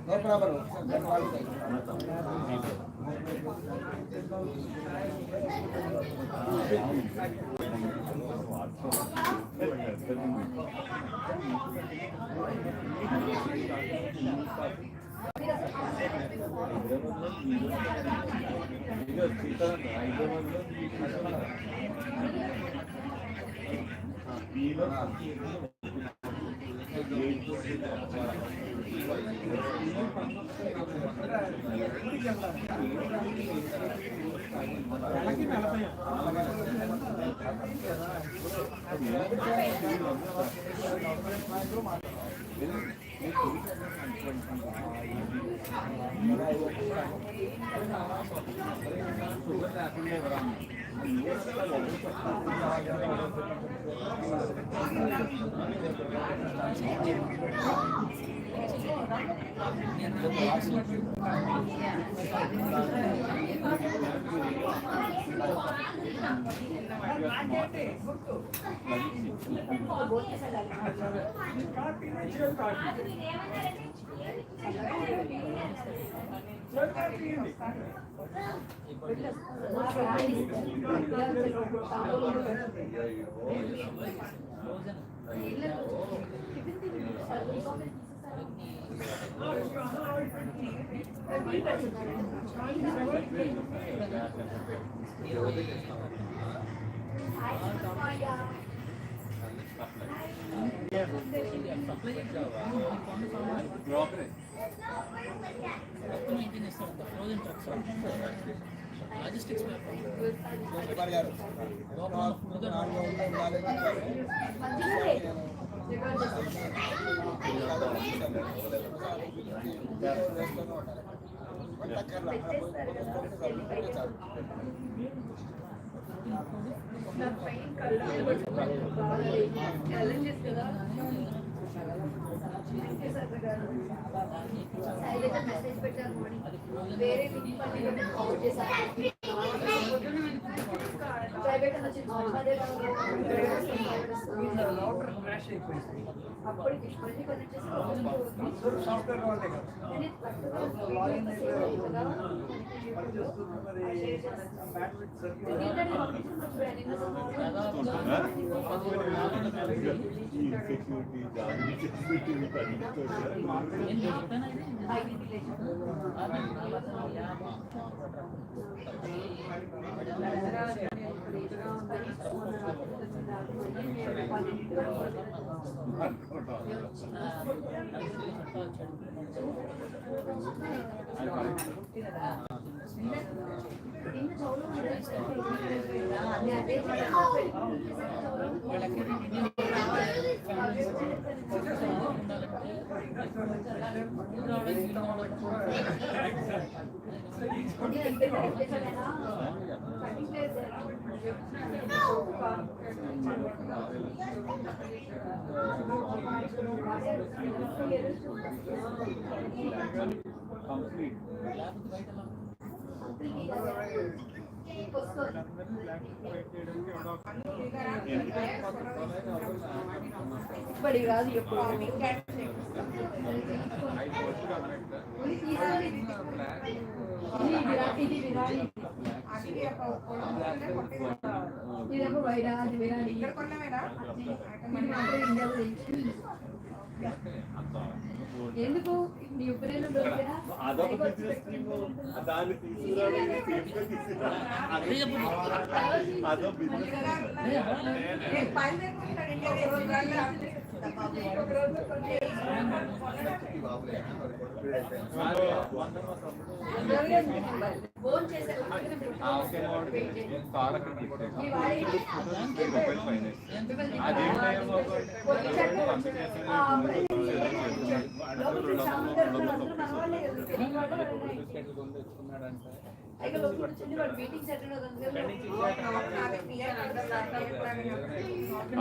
No problem. లాజిస్టిక్స్ మెసేజ్ పెట్టారు వేరే ప్రైవేట్ అప్పటికి సాఫ్ట్వేర్ వాళ్ళే కదా ఇప్పుడు కాదు ఎప్పుడు ఇది ఎందుకు నీ ఉపరేలో దొరికినా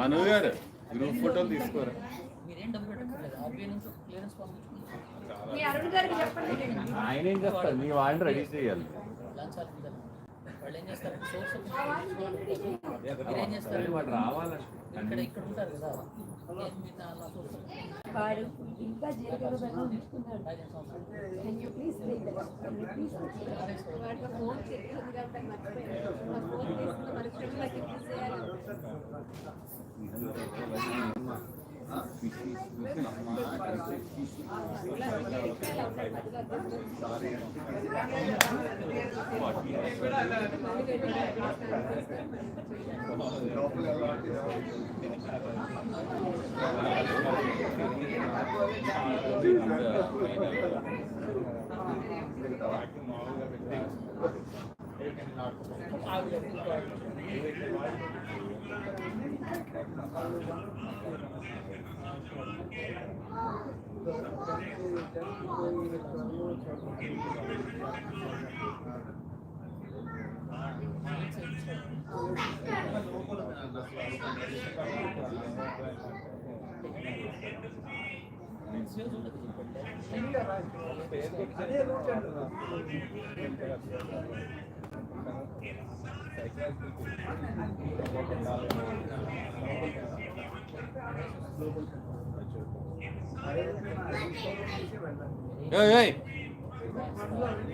అను గారు గ్రూప్ ఫోటోలు తీసుకోరా. మీరేం డబ్బులు పెట్టక్కర్లేదు, ఆర్బీఐ నుంచి క్లియరెన్స్ పంపించుకుంటారు. మీ అరుణ్ గారికి చెప్పండి. ఆయన ఏం చేస్తారు, మీ వాళ్ళని రెడీ చేయాలి. వాళ్ళు ఏం చేస్తారంటే సోర్స్ మీరేం చేస్తారు, వాడు రావాలంటే ఇక్కడ ఉంటారు కదా, మిగతా అలా source వాడు ఇంకా జైలులో ఉంచుకున్నాడు. Can you please make that? Can you please? వాడికి ఫోన్ చేస్తుంది కాబట్టి మర్చిపోయాను. ఆ ఫోన్ చేస్తుంది మన ఫ్రెండ్లకి ఇప్పుడు చేయాలి.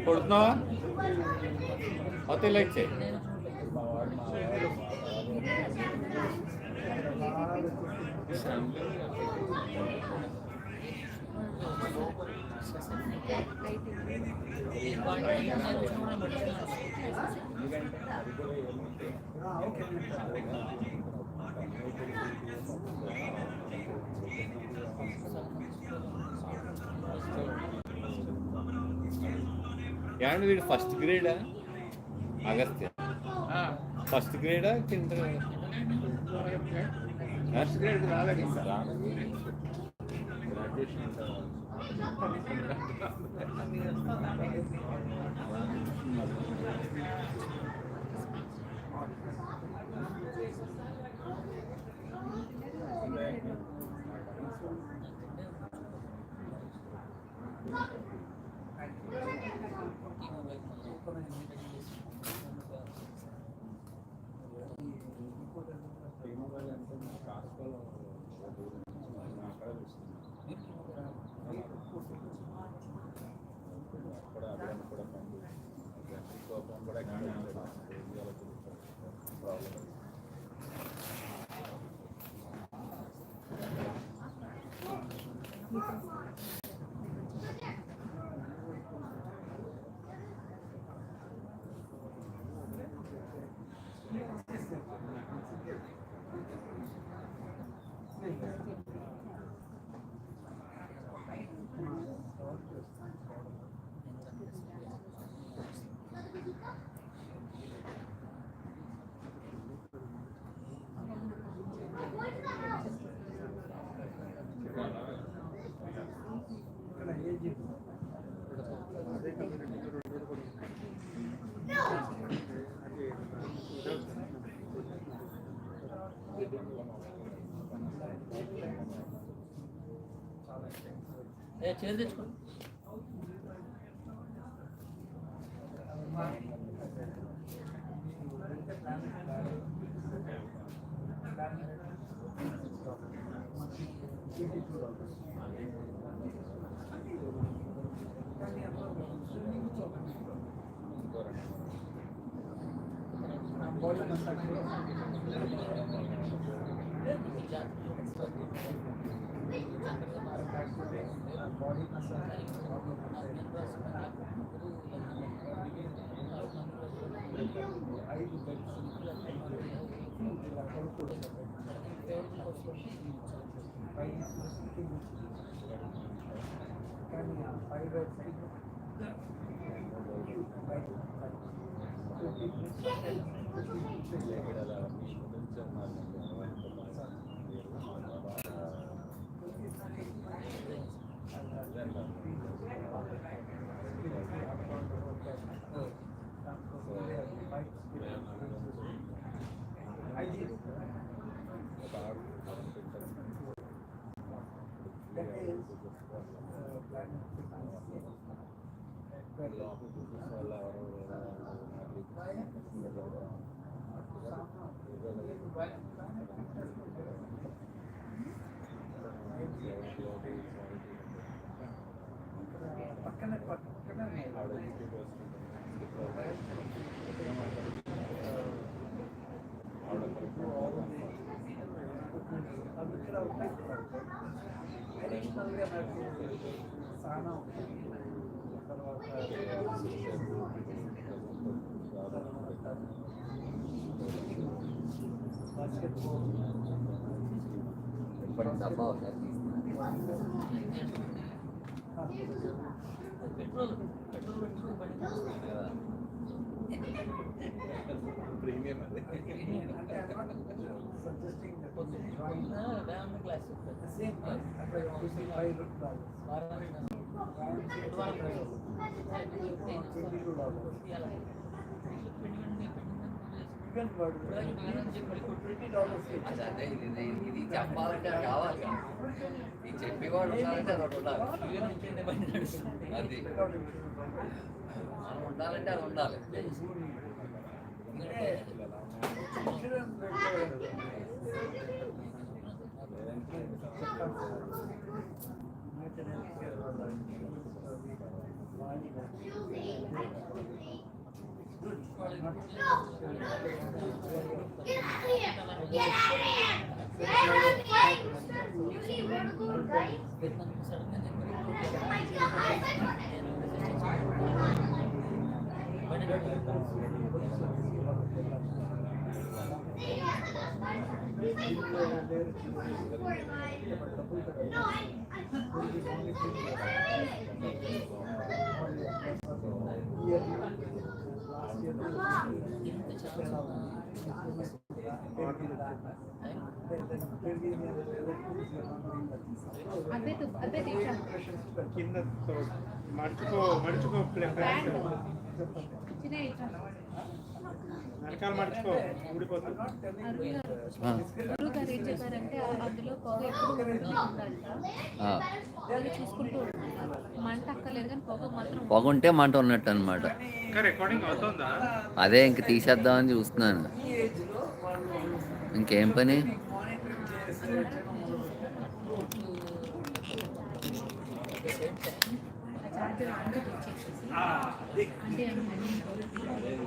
కొడుతున్నావా అతే లైక్ చేయి. ఏమంటే వీడు ఫస్ట్ గ్రేడా అగస్త్య ఫస్ట్ గ్రేడా కింద ఫస్ట్ గ్రేడ్ రాలేదు చైర్ తెచ్చుకో. బాడీ మసాజ్ బాడీ మసాజ్ ఐదు ఇప్పటికి డబ్బా ఒకసారి ప్రీమియం అది అదే ఇది చెప్పాలంటే అది కావాలి కదా. ఇది చెప్పేవాడు ఉండాలంటే అది ఒకటి ఉండాలి. అది మనం ఉండాలంటే అది ఉండాలి. కింద మడుచుకో వెనకాల మడుచుకో ఊడిపోతుంది. గురువు గారు ఏం చెప్పారంటే అందులో పొగ ఎప్పుడు ఉండాలంట. వాళ్ళు చూసుకుంటూ ఉండాలి. మంట అక్కర్లేదు కానీ పొగ మాత్రం పొగ ఉంటే మంట ఉన్నట్టు అనమాట. రికార్డింగ్ అవుతుందా? అదే ఇంక తీసేద్దామని చూస్తున్నాను. ఇంకేం పని? అంటే